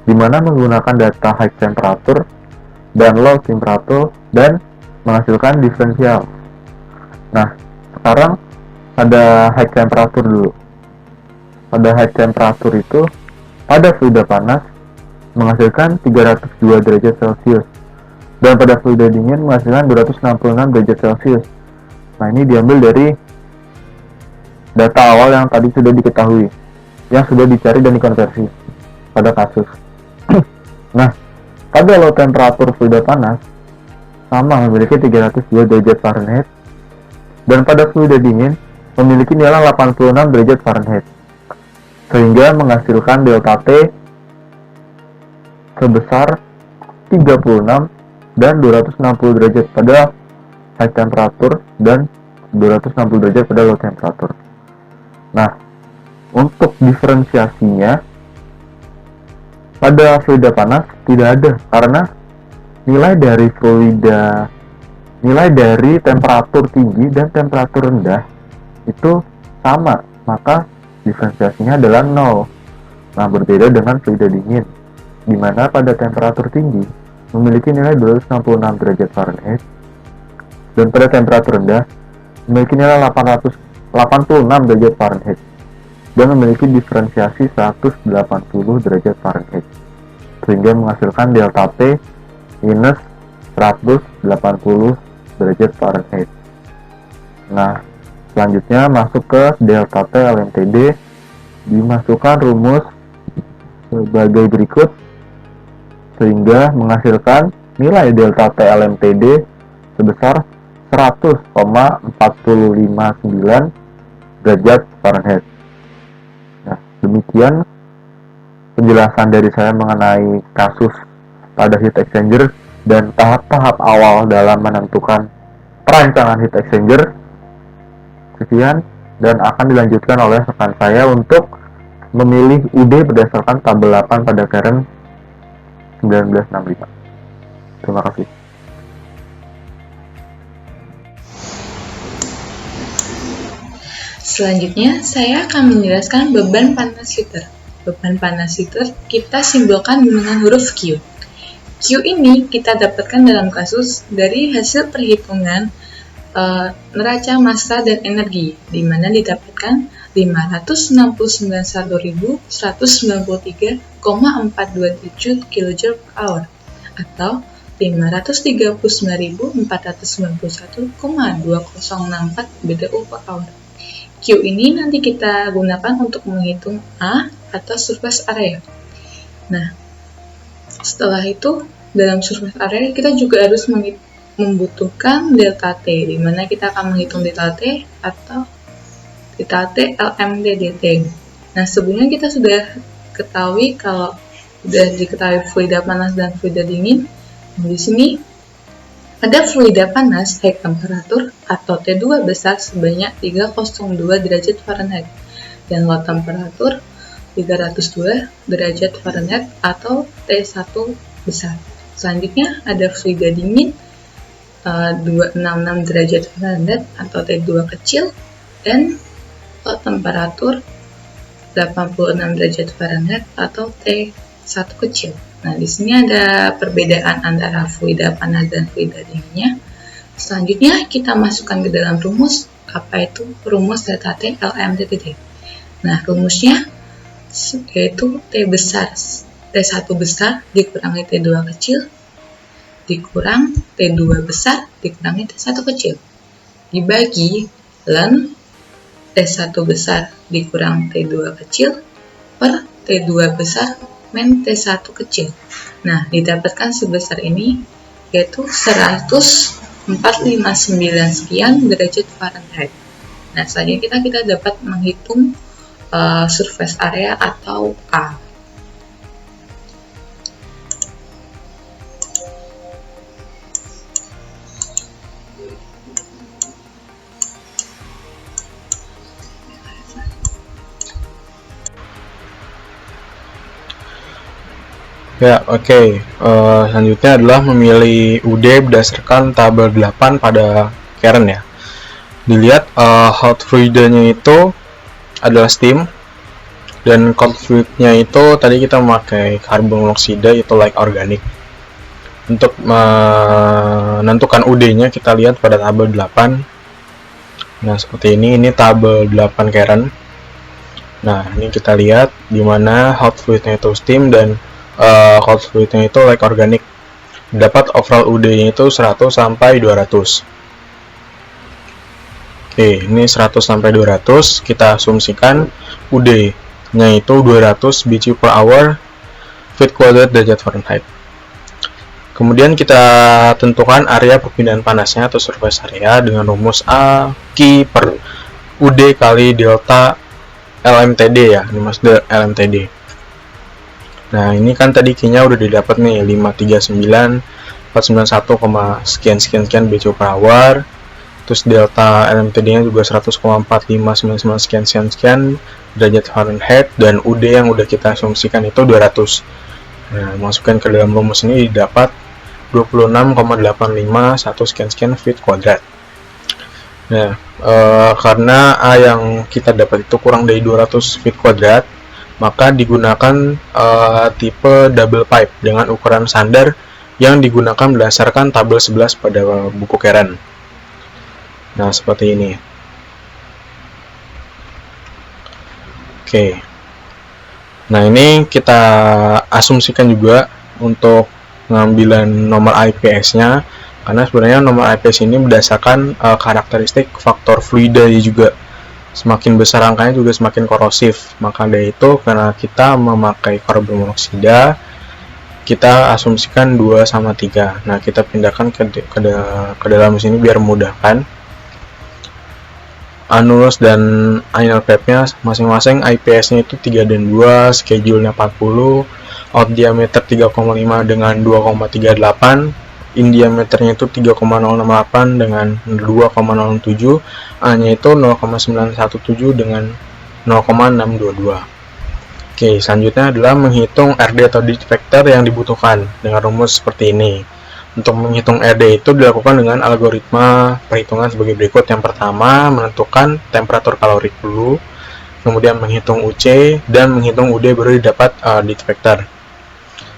di mana menggunakan data high temperature dan low temperature dan menghasilkan diferensial. Nah, sekarang pada high temperature dulu. Pada high temperature itu pada fluida panas menghasilkan 302 derajat Celcius dan pada fluida dingin menghasilkan 266 derajat Celcius. Nah, ini diambil dari data awal yang tadi sudah diketahui, yang sudah dicari dan dikonversi pada kasus. Nah, pada low temperature fluida panas sama memiliki 302 derajat Fahrenheit dan pada fluida dingin memiliki nilai 86 derajat Fahrenheit, sehingga menghasilkan delta T sebesar 36 dan 260 derajat pada high temperature dan 260 derajat pada low temperature. Nah, untuk diferensiasinya pada fluida panas tidak ada, karena nilai dari temperatur tinggi dan temperatur rendah itu sama, maka diferensiasinya adalah 0. Nah, berbeda dengan fluida dingin, di mana pada temperatur tinggi memiliki nilai 266 derajat Fahrenheit dan pada temperatur rendah memiliki nilai 886 derajat Fahrenheit dan memiliki diferensiasi 180 derajat Fahrenheit, sehingga menghasilkan delta T minus 180 derajat Fahrenheit. Nah, selanjutnya masuk ke delta T LMTD, dimasukkan rumus sebagai berikut, sehingga menghasilkan nilai delta T LMTD sebesar 100,459 derajat Fahrenheit. Nah, demikian penjelasan dari saya mengenai kasus pada heat exchanger dan tahap-tahap awal dalam menentukan perancangan heat exchanger. Sekian, dan akan dilanjutkan oleh rekan saya untuk memilih UD berdasarkan tabel 8 pada Karen 1965. Terima kasih. Selanjutnya, saya akan menjelaskan beban panas heater. Beban panas heater kita simbolkan dengan huruf Q. Q ini kita dapatkan dalam kasus dari hasil perhitungan neraca massa dan energi, di mana didapatkan 569.193,427 kJ per hour atau 539.491,2064 BTU per hour. Q ini nanti kita gunakan untuk menghitung A atau surface area. Nah, setelah itu dalam surface area kita juga harus membutuhkan delta T, di mana kita akan menghitung delta T atau delta T LMD dt. Nah, sebelumnya kita sudah ketahui kalau sudah diketahui fluida panas dan fluida dingin. Nah, di sini ada fluida panas high temperatur atau T2 besar sebanyak 302 derajat Fahrenheit dan low temperatur 302 derajat Fahrenheit atau T1 besar. Selanjutnya ada fluida dingin 266 derajat Fahrenheit atau T2 kecil dan low temperatur 86 derajat Fahrenheit atau T1 kecil. Nah, di sini ada perbedaan antara fluida panas dan fluida dinginnya. Selanjutnya kita masukkan ke dalam rumus, apa itu rumus delta T LMD dt. Nah, rumusnya yaitu T besar T1 besar dikurangi T2 kecil dikurang T2 besar dikurangi T1 kecil dibagi ln T1 besar dikurang T2 kecil per T2 besar min T1 kecil. Nah, didapatkan sebesar ini yaitu 10459 sekian derajat Fahrenheit. Nah, selanjutnya kita dapat menghitung surface area atau A. Ya, oke. Selanjutnya adalah memilih UD berdasarkan tabel 8 pada Karen ya. Dilihat hot fluidnya itu adalah steam dan cold fluidnya itu tadi kita memakai karbon monoksida itu like organik. Untuk menentukan UD-nya kita lihat pada tabel 8. Nah, seperti ini tabel 8 Karen. Nah, ini kita lihat di mana hot fluidnya itu steam dan cold fluidnya itu like organic. Dapat overall UD-nya itu 100 sampai 200. Oke, ini 100 sampai 200. Kita asumsikan UD-nya itu 200 BTU per hour feet kuadrat derajat Fahrenheit. Kemudian kita tentukan area perpindahan panasnya atau surface area dengan rumus A Q per UD kali delta LMTD ya. Ini maksudnya LMTD. Nah, ini kan tadi Q-nya udah didapat nih 539.491, sekian BTU per hour. Terus delta LMTD-nya juga 100,4599 sekian derajat Fahrenheit dan UD yang udah kita asumsikan itu 200. Nah, masukkan ke dalam rumus ini didapat 26,851 sekian feet kuadrat. Nah, karena A yang kita dapat itu kurang dari 200 feet kuadrat, maka digunakan tipe double pipe dengan ukuran standar yang digunakan berdasarkan tabel 11 pada buku Karen. Nah, seperti ini. Oke. Nah, ini kita asumsikan juga untuk pengambilan nomor IPS-nya, karena sebenarnya nomor IPS ini berdasarkan karakteristik faktor fluida juga. Semakin besar angkanya juga semakin korosif. Maka dari itu, karena kita memakai karbon monoksida, kita asumsikan 2 sama 3. Nah, kita pindahkan ke dalam sini biar memudahkan. Annulus dan inner pipe-nya masing-masing IPS-nya itu 3 dan 2, schedule-nya 40, out diameter 3,5 dengan 2,38, in diameternya itu 3,068 dengan 2,07, A-nya itu 0,917 dengan 0,622. Oke, selanjutnya adalah menghitung RD atau deflector yang dibutuhkan dengan rumus seperti ini. Untuk menghitung RD itu dilakukan dengan algoritma perhitungan sebagai berikut. Yang pertama, menentukan temperatur kalorik dulu, kemudian menghitung UC, dan menghitung UD baru didapat di vektor.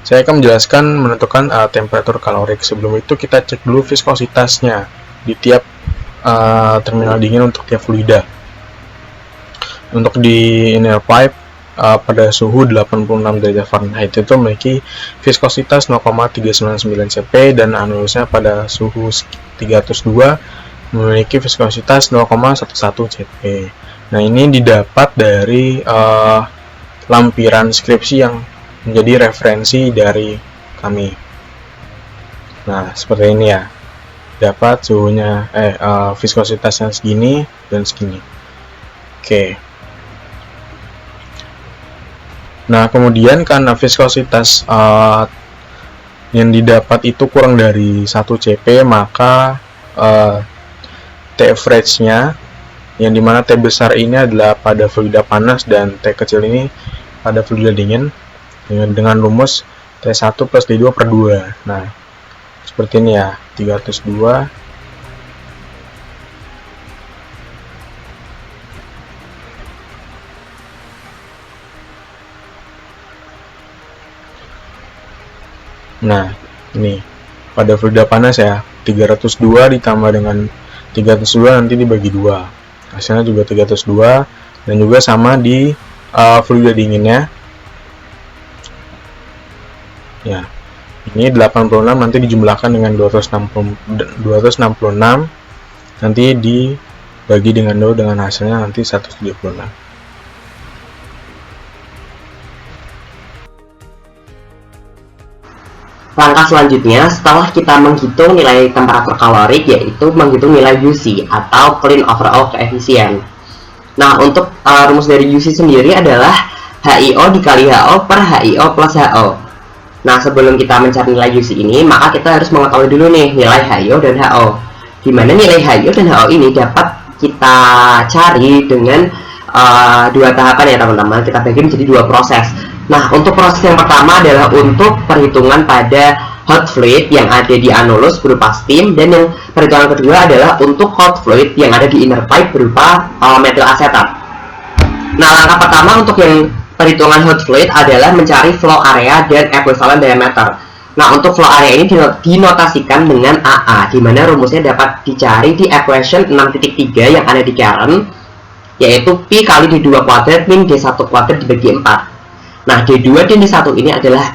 Saya akan menjelaskan menentukan temperatur kalorik. Sebelum itu kita cek dulu viskositasnya di tiap terminal dingin untuk tiap fluida. Untuk di inner pipe pada suhu 86 derajat Fahrenheit itu memiliki viskositas 0,399 cp dan anulusnya pada suhu 302 memiliki viskositas 0,11 cp. Nah, ini didapat dari lampiran skripsi yang menjadi referensi dari kami. Nah, seperti ini ya. Dapat suhunya viskositasnya segini dan segini. Oke. Nah, kemudian karena viskositas yang didapat itu kurang dari 1 cp, maka T average-nya, yang dimana T besar ini adalah pada fluida panas dan T kecil ini pada fluida dingin, dengan rumus T1 plus D2 per 2. Nah, seperti ini ya, 302 Nah, ini pada fluida panas ya, 302 ditambah dengan 302 nanti dibagi 2. Hasilnya juga 302, dan juga sama di fluida dinginnya. Ya. Ini 86 nanti dijumlahkan dengan 266 nanti dibagi dengan 2 dengan hasilnya nanti 176. Langkah selanjutnya setelah kita menghitung nilai temperatur kalorik, yaitu menghitung nilai UC atau Clean Overall Coefficient. Nah, untuk rumus dari UC sendiri adalah HIO dikali HO per HIO plus HO. Nah, sebelum kita mencari nilai UC ini, maka kita harus mengetahui dulu nih nilai HIO dan HO. Dimana nilai HIO dan HO ini dapat kita cari dengan dua tahapan ya teman-teman. Kita bagi menjadi dua proses. Nah, untuk proses yang pertama adalah untuk perhitungan pada hot fluid yang ada di anulus berupa steam, dan yang perhitungan kedua adalah untuk hot fluid yang ada di inner pipe berupa metil asetat. Nah, langkah pertama untuk yang perhitungan hot fluid adalah mencari flow area dan equivalent diameter. Nah, untuk flow area ini dinotasikan dengan AA, di mana rumusnya dapat dicari di equation 6.3 yang ada di Karen, yaitu P kali D2 kuadrat min D1 kuadrat dibagi 4. Nah, D2 dan D1 ini adalah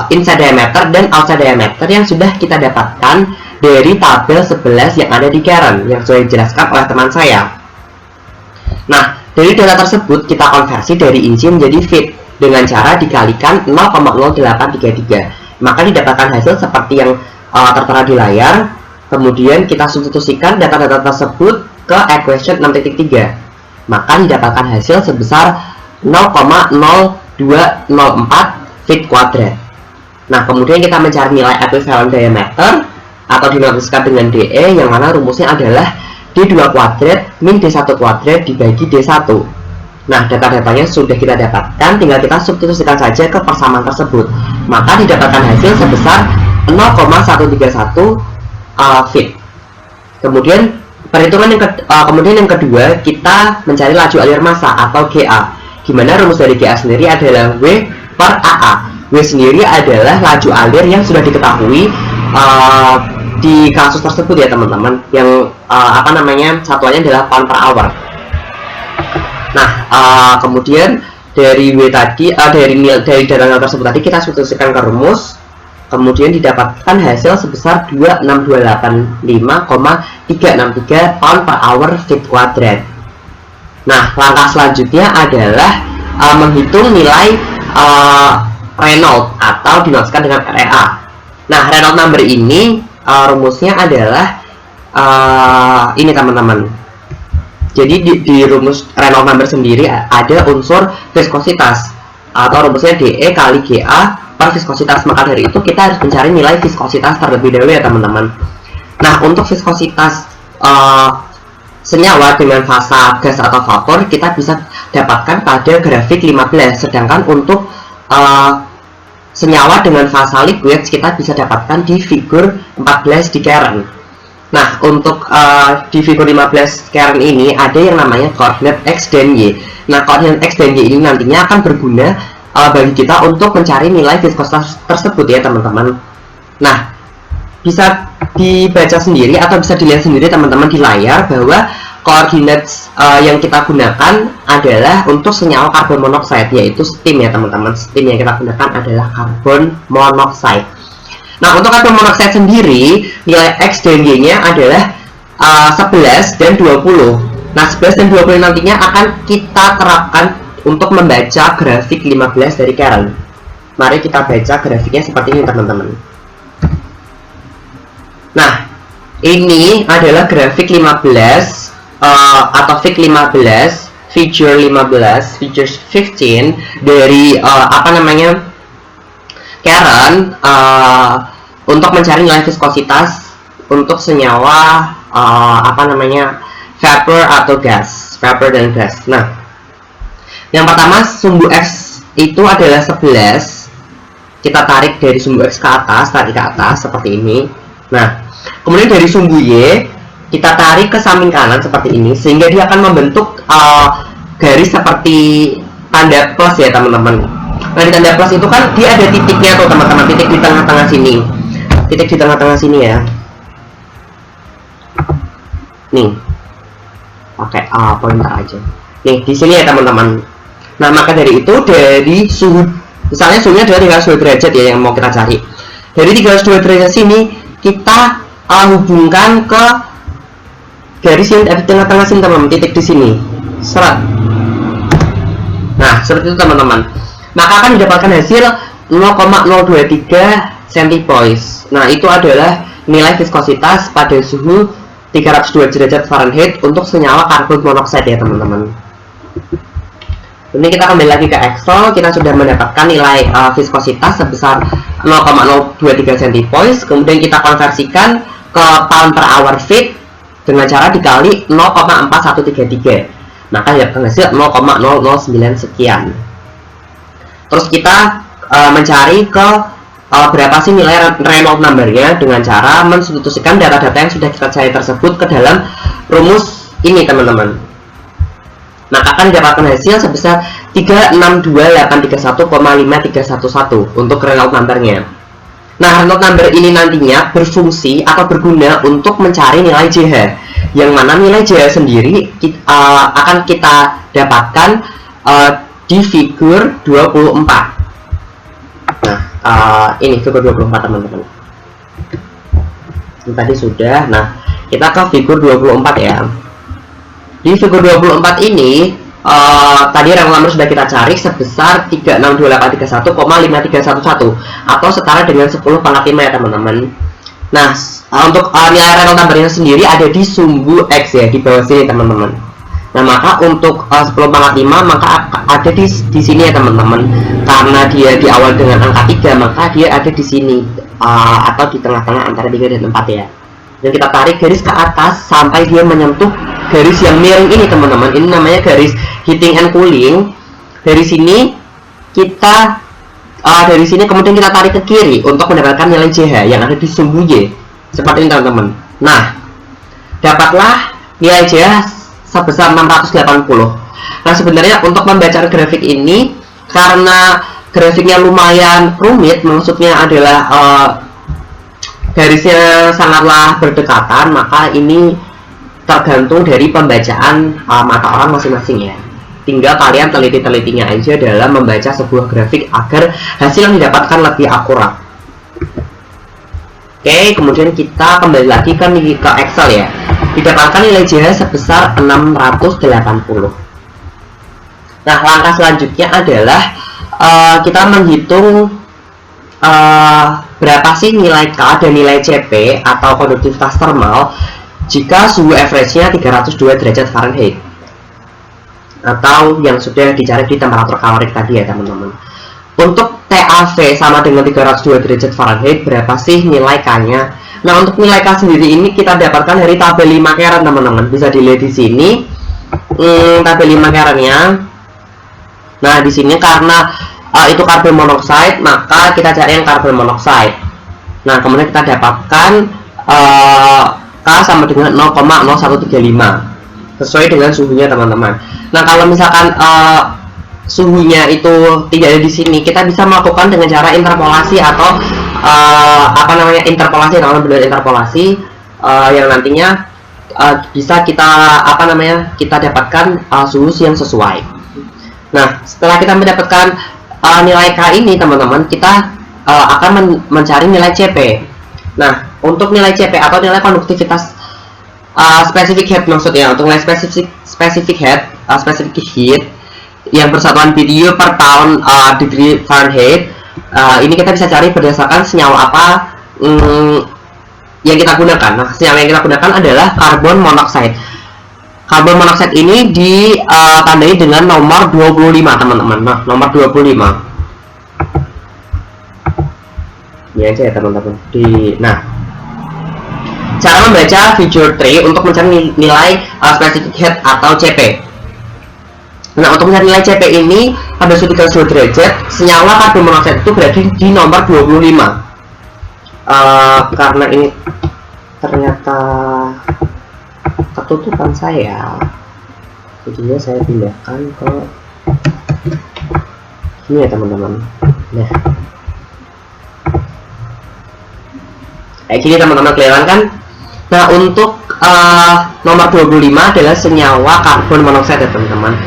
inside diameter dan outside diameter yang sudah kita dapatkan dari tabel 11 yang ada di Karen, yang sudah dijelaskan oleh teman saya. Nah, dari data tersebut kita konversi dari inci menjadi feet dengan cara dikalikan 0,0833. Maka didapatkan hasil seperti yang tertera di layar. Kemudian kita substitusikan data-data tersebut ke equation 6.3. Maka didapatkan hasil sebesar 0,0204 feet kuadrat. Nah, kemudian kita mencari nilai equivalent diameter atau dinotasikan dengan DE, yang mana rumusnya adalah D2 kuadrat min D1 kuadrat dibagi D1. Nah, data-datanya sudah kita dapatkan, tinggal kita substitusikan saja ke persamaan tersebut. Maka didapatkan hasil sebesar 0,131 feet. Kemudian perhitungan yang kedua, kita mencari laju alir massa atau GA, di mana rumus dari GA sendiri adalah W per AA. W sendiri adalah laju alir yang sudah diketahui di kasus tersebut ya teman-teman, yang satuannya adalah pound per hour. Nah, kemudian dari W tadi, dari data tersebut tadi kita substitusikan ke rumus, kemudian didapatkan hasil sebesar 26285,363 pound per hour feet kuadrat. Nah, langkah selanjutnya adalah menghitung nilai Reynolds atau dinotasikan dengan REA. Nah, Reynolds number ini rumusnya adalah ini teman-teman. Jadi di rumus Reynolds number sendiri ada unsur viskositas atau rumusnya DE kali GA per viskositas. Maka dari itu kita harus mencari nilai viskositas terlebih dahulu ya teman-teman. Nah, untuk viskositas senyawa dengan fasa gas atau vapor kita bisa dapatkan pada grafik 15. Sedangkan untuk senyawa dengan fasa liquid kita bisa dapatkan di figur 14 di Karen. Nah, untuk di figur 15 Karen ini ada yang namanya koordinat X dan Y. Nah, koordinat X dan Y ini nantinya akan berguna bagi kita untuk mencari nilai viskositas tersebut ya teman-teman. Nah, bisa dibaca sendiri atau bisa dilihat sendiri teman-teman di layar bahwa koordinat yang kita gunakan adalah untuk senyawa karbon monoksida, yaitu steam ya teman-teman. Steam yang kita gunakan adalah karbon monoksida. Nah, untuk karbon monoksida sendiri nilai X dan Y nya adalah 11 dan 20. Nah, 11 dan 20 nantinya akan kita terapkan untuk membaca grafik 15 dari Karen. Mari kita baca grafiknya seperti ini teman-teman. Nah, ini adalah grafik 15 atau fig 15, feature 15, features 15 dari Karen untuk mencari nilai viskositas untuk senyawa vapor atau gas, vapor dan gas. Nah, yang pertama sumbu X itu adalah 11. Kita tarik dari sumbu X ke atas, tarik ke atas seperti ini. Nah, kemudian dari sumbu Y kita tarik ke samping kanan seperti ini, sehingga dia akan membentuk garis seperti tanda plus ya teman-teman. Nah, di tanda plus itu kan dia ada titiknya tuh teman-teman, titik di tengah-tengah sini, titik di tengah-tengah sini ya. Nih, pakai pointer aja. Nih di sini ya teman-teman. Nah, maka dari itu dari suhu, misalnya suhunya adalah 302 derajat ya yang mau kita cari. Dari 302 derajat sini kita hubungkan ke garis yang ada di tengah-tengah sini teman-teman, titik di sini. Serat. Nah, seperti itu teman-teman. Maka akan didapatkan hasil 0,023 centipoise. Nah, itu adalah nilai viskositas pada suhu 302 derajat Fahrenheit untuk senyawa karbon monoksida ya teman-teman. Ini kita kembali lagi ke Excel, kita sudah mendapatkan nilai viskositas sebesar 0,023 centipoise, kemudian kita konversikan ke pound per hour feet dengan cara dikali 0,4133, maka didapatkan hasil 0,009 sekian. Terus kita mencari ke berapa sih nilai Reynolds number-nya dengan cara mensubstitusikan data-data yang sudah kita cari tersebut ke dalam rumus ini teman-teman. Maka akan didapatkan hasil sebesar 362.831,5311 untuk Reynolds number-nya. Nah, Reynolds number ini nantinya berfungsi atau berguna untuk mencari nilai JH, yang mana nilai JH sendiri akan kita dapatkan di figur 24. Nah, ini figur 24 teman-teman. Ini tadi sudah. Nah, kita ke figur 24 ya. Di figur 24 ini tadi Reynolds number sudah kita cari sebesar 362.831,5311 atau setara dengan 10 pangkat 5 ya teman-teman. Nah, untuk nilai Reynolds number-nya sendiri ada di sumbu X ya, di bawah sini teman-teman. Nah, maka untuk 10 pangkat 5 maka ada di sini ya teman-teman. Karena dia di awal dengan angka 3, maka dia ada di sini atau di tengah-tengah antara 3 dan 4 ya. Dan kita tarik garis ke atas sampai dia menyentuh garis yang miring ini teman-teman. Ini namanya garis heating and cooling. Dari sini kita dari sini kemudian kita tarik ke kiri untuk mendapatkan nilai JH yang ada di sumbu Y seperti ini teman-teman. Nah, dapatlah nilai JH sebesar 680. Nah, sebenarnya untuk membaca grafik ini karena grafiknya lumayan rumit, maksudnya adalah garisnya sangatlah berdekatan, maka ini tergantung dari pembacaan mata orang masing-masing ya. Tinggal kalian teliti-telitinya aja dalam membaca sebuah grafik agar hasil yang didapatkan lebih akurat. Oke, kemudian kita kembali lagi ke Excel ya. Didapatkan nilai JH sebesar 680. Nah, langkah selanjutnya adalah kita menghitung berapa sih nilai K dan nilai CP atau konduktivitas thermal jika suhu average-nya 302 derajat Fahrenheit atau yang sudah dicari di temperatur kalorik tadi ya teman-teman. Untuk TAV sama dengan 302 derajat Fahrenheit, berapa sih nilai K-nya? Nah, untuk nilai K sendiri ini kita dapatkan dari tabel 5 Karen teman-teman. Bisa dilihat di sini tabel 5 Karen-nya. Nah, di sini karena itu karbon monoksida, maka kita cari yang karbon monoksida. Nah, kemudian kita dapatkan K sama dengan 0,0135 sesuai dengan suhunya teman-teman. Nah, kalau misalkan suhunya itu tidak ada di sini, kita bisa melakukan dengan cara interpolasi atau interpolasi yang nantinya bisa kita kita dapatkan suhu yang sesuai. Nah, setelah kita mendapatkan nilai K ini teman-teman, kita akan mencari nilai CP. Nah, untuk nilai CP atau nilai konduktivitas specific heat, maksudnya untuk nilai specific heat yang bersatuan BTU per pound degree Fahrenheit, ini kita bisa cari berdasarkan senyawa apa yang kita gunakan. Nah, senyawa yang kita gunakan adalah karbon monoksida. Karbon monoksida ini ditandai dengan nomor 25 teman-teman. Nah, nomor 25 ini aja ya teman-teman. Nah, cara membaca figure 3 untuk mencari nilai specific heat atau CP. Nah, untuk mencari nilai CP ini pada suhu 32 derajat, senyawa karbon monoksida itu berada di nomor 25. Karena ini ternyata ketutupan saya, jadinya saya pindahkan ke sini ya teman-teman. Nah, kayak gini teman-teman, kelihatan kan? Nah, untuk nomor 25 adalah senyawa karbon monoksida ya teman-teman.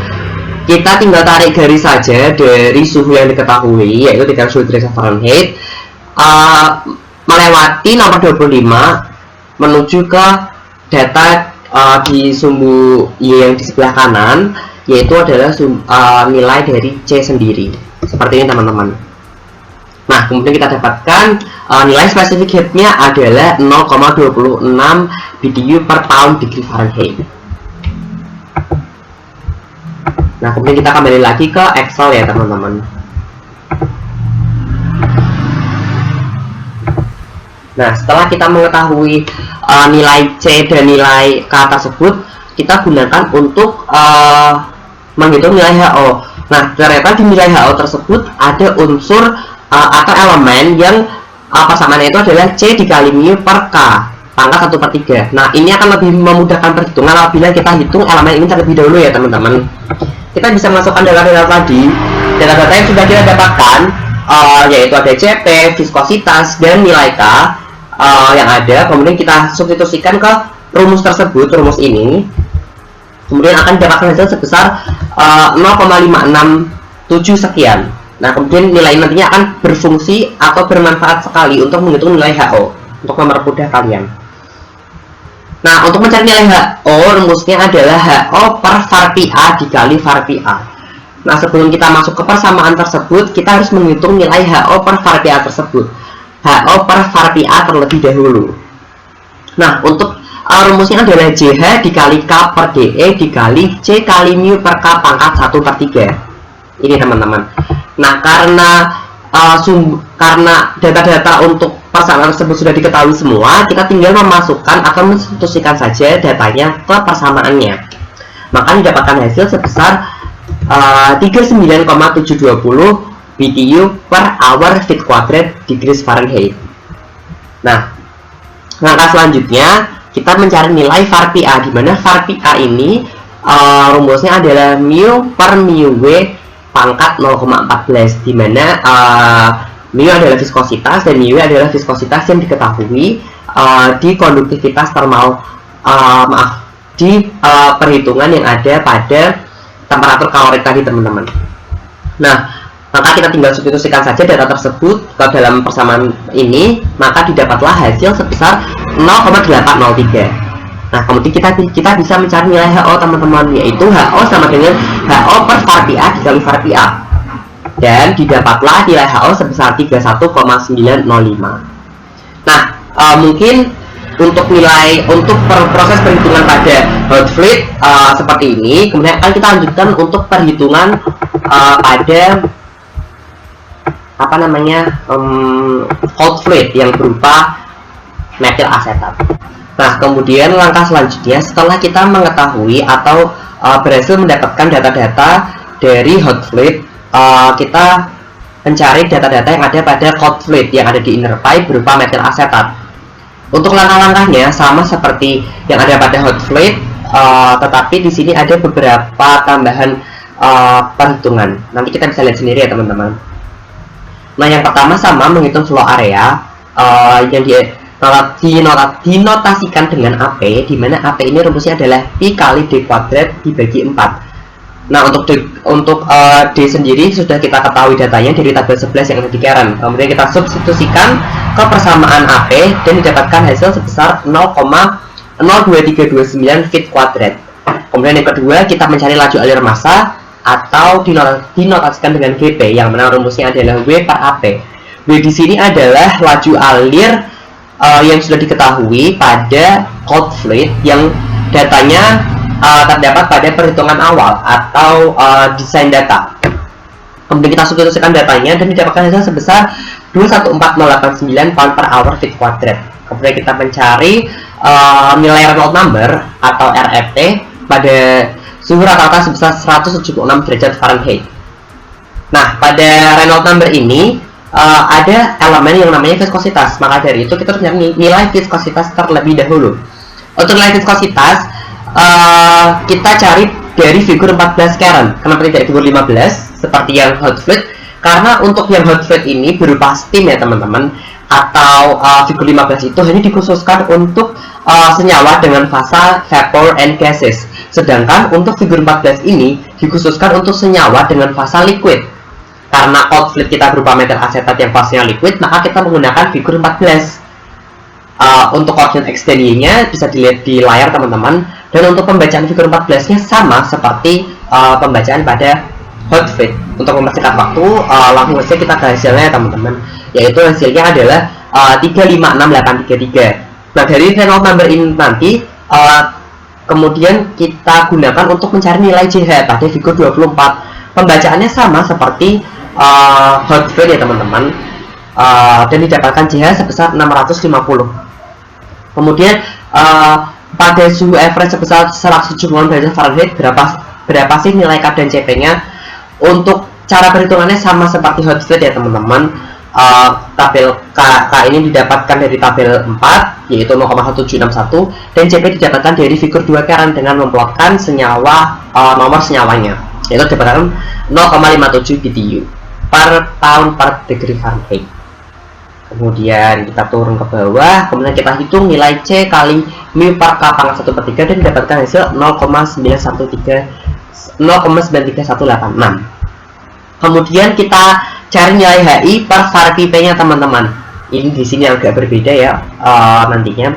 Kita tinggal tarik garis saja dari suhu yang diketahui, yaitu 32 derajat Fahrenheit, melewati nomor 25 menuju ke data di sumbu Y yang di sebelah kanan, yaitu adalah nilai dari C sendiri. Seperti ini teman-teman. Nah, kemudian kita dapatkan nilai specific heat-nya adalah 0,26 BTU per pound degree Fahrenheit. Nah, kemudian kita kembali lagi ke Excel ya teman-teman. Nah, setelah kita mengetahui nilai C dan nilai K tersebut, kita gunakan untuk menghitung nilai HO. Nah, ternyata di nilai HO tersebut ada unsur atau elemen yang persamaannya itu adalah C dikali mu per K pangkat 1/3. Nah, ini akan lebih memudahkan perhitungan apabila kita hitung elemen ini terlebih dahulu ya teman-teman. Kita bisa masukkan data-data tadi, data-data yang sudah kita dapatkan, yaitu ada CP, viskositas, dan nilai K yang ada. Kemudian kita substitusikan ke rumus tersebut, rumus ini. Kemudian akan didapatkan hasil sebesar 0,567 sekian. Nah, kemudian nilai nantinya akan berfungsi atau bermanfaat sekali untuk menghitung nilai HO, untuk mempermudah kalian. Nah, untuk mencari nilai HO, rumusnya adalah HO per var pi A dikali var pi A. Nah, sebelum kita masuk ke persamaan tersebut, kita harus menghitung nilai HO per var pi A tersebut. HO per var pi A terlebih dahulu. Nah, untuk rumusnya adalah JH dikali K per DE dikali C kali mu per K pangkat 1/3. Ini teman-teman. Nah, karena data-data untuk persamaan tersebut sudah diketahui semua, kita tinggal memasukkan atau mensubstitusikan saja datanya ke persamaannya. Maka didapatkan hasil sebesar 39,720 BTU per hour feet quadrat degrees Fahrenheit. Nah, langkah selanjutnya kita mencari nilai var pi A, di mana var pi A ini rumusnya adalah mu per mu W pangkat 0,14, di mana mu adalah viskositas dan mu adalah viskositas yang diketahui di konduktivitas termal, di perhitungan yang ada pada temperatur kalorik tadi teman-teman. Nah, maka kita tinggal substitusikan saja data tersebut ke dalam persamaan ini, maka didapatlah hasil sebesar 0,803. Nah, kemudian kita bisa mencari nilai HO teman-teman, yaitu HO sama dengan HO per var pi A dikali var pi A, dan didapatlah nilai HO sebesar 31,905. Nah, mungkin untuk proses perhitungan pada hot fluid seperti ini, kemudian akan kita lanjutkan untuk perhitungan pada cold fluid yang berupa metil asetat. Nah, kemudian langkah selanjutnya setelah kita mengetahui atau berhasil mendapatkan data-data dari hot fluid, kita mencari data-data yang ada pada cold fluid yang ada di inner pipe berupa metil asetat. Untuk langkah-langkahnya sama seperti yang ada pada hot fluid, tetapi di sini ada beberapa tambahan perhitungan. Nanti kita bisa lihat sendiri ya teman-teman. Nah, yang pertama sama menghitung flow area yang dinotasikan dengan AP, di mana AP ini rumusnya adalah Pi kali D kuadrat dibagi 4. Nah, untuk D sendiri sudah kita ketahui datanya dari tabel 11 yang ada di Karen. Kemudian kita substitusikan ke persamaan AP dan didapatkan hasil sebesar 0,02329 feet kuadrat. Kemudian yang kedua, kita mencari laju alir massa atau dinotasikan dengan GP, yang mana rumusnya adalah W per AP. W di sini adalah laju alir yang sudah diketahui pada cold fluid yang datanya terdapat pada perhitungan awal atau desain data. Kemudian kita substitusikan datanya dan didapatkan hasil sebesar 214089 pound per hour feet kuadrat. Kemudian kita mencari nilai Reynolds number atau RFT pada suhu rata-rata sebesar 176 derajat Fahrenheit. Nah, pada Reynolds number ini ada elemen yang namanya viskositas. Maka dari itu kita harus mencari nilai viskositas terlebih dahulu. Untuk nilai viskositas kita cari dari figur 14 Karen. Kenapa tidak figur 15 seperti yang hot fluid? Karena untuk yang hot fluid ini berupa steam ya teman-teman, atau figur 15 itu hanya dikhususkan untuk senyawa dengan fasa vapor and gases. Sedangkan untuk figur 14 ini dikhususkan untuk senyawa dengan fasa liquid. Karena cold fluid kita berupa metil asetat yang fasanya liquid, maka kita menggunakan figur 14. Untuk koordinat extendinya bisa dilihat di layar teman-teman. Dan untuk pembacaan figur 14-nya sama seperti pembacaan pada hot fluid. Untuk mempersingkat waktu, langsung saja kita ke hasilnya teman-teman. Yaitu hasilnya adalah 356833. Nah, dari Reynolds number ini nanti kemudian kita gunakan untuk mencari nilai JH pada figur 24. Pembacaannya sama seperti hot fluid ya teman-teman, dan didapatkan JH sebesar 650. Kemudian pada suhu average sebesar 176 derajat Fahrenheit berapa sih nilai K dan CP nya? Untuk cara perhitungannya sama seperti hot fluid ya teman-teman. Tabel K ini didapatkan dari tabel 4 yaitu 0,1761 dan CP didapatkan dari figur 2 Karen dengan memplotkan senyawa nomor senyawanya, yaitu didapatkan 0,57 BTU per pound per degree Fahrenheit. Kemudian kita turun ke bawah, kemudian kita hitung nilai C kali mu per K pangkat 1/3 dan didapatkan hasil 0,93186. Kemudian kita cari nilai HI per var pipe nya teman-teman. Ini di sini agak berbeda ya nantinya.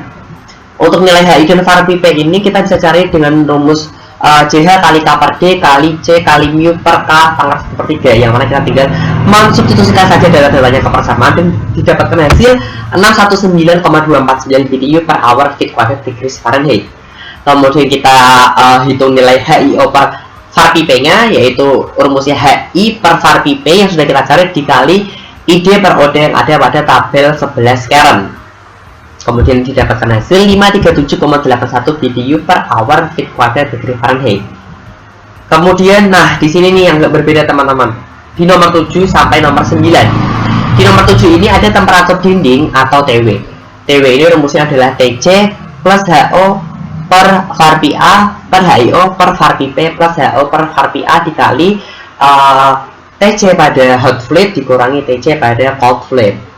Untuk nilai HI dan var pipe ini kita bisa cari dengan rumus JH kali K per D kali C kali mu per K pangkat 1/3, yang mana kita tinggal mensubstitusikan saja data-datanya ke persamaan dan didapatkan hasil 619,249 BTU per hour feet kuadrat degrees Fahrenheit. Kemudian kita hitung nilai HIO per var pipe nya, yaitu rumusnya HI per var pipe yang sudah kita cari dikali ID per OD yang ada pada tabel 11 Karen. Kemudian didapatkan hasil 537,81 BTU per hour feet kuadrat degree Fahrenheit. Kemudian, nah di sini nih yang agak berbeda teman-teman. Di nomor 7 sampai nomor 9. Di nomor 7 ini ada temperatur dinding atau TW. TW ini rumusnya adalah TC plus HO per var PA per HIO per var pipe plus HO per var PA dikali TC pada hot fluid dikurangi TC pada cold fluid.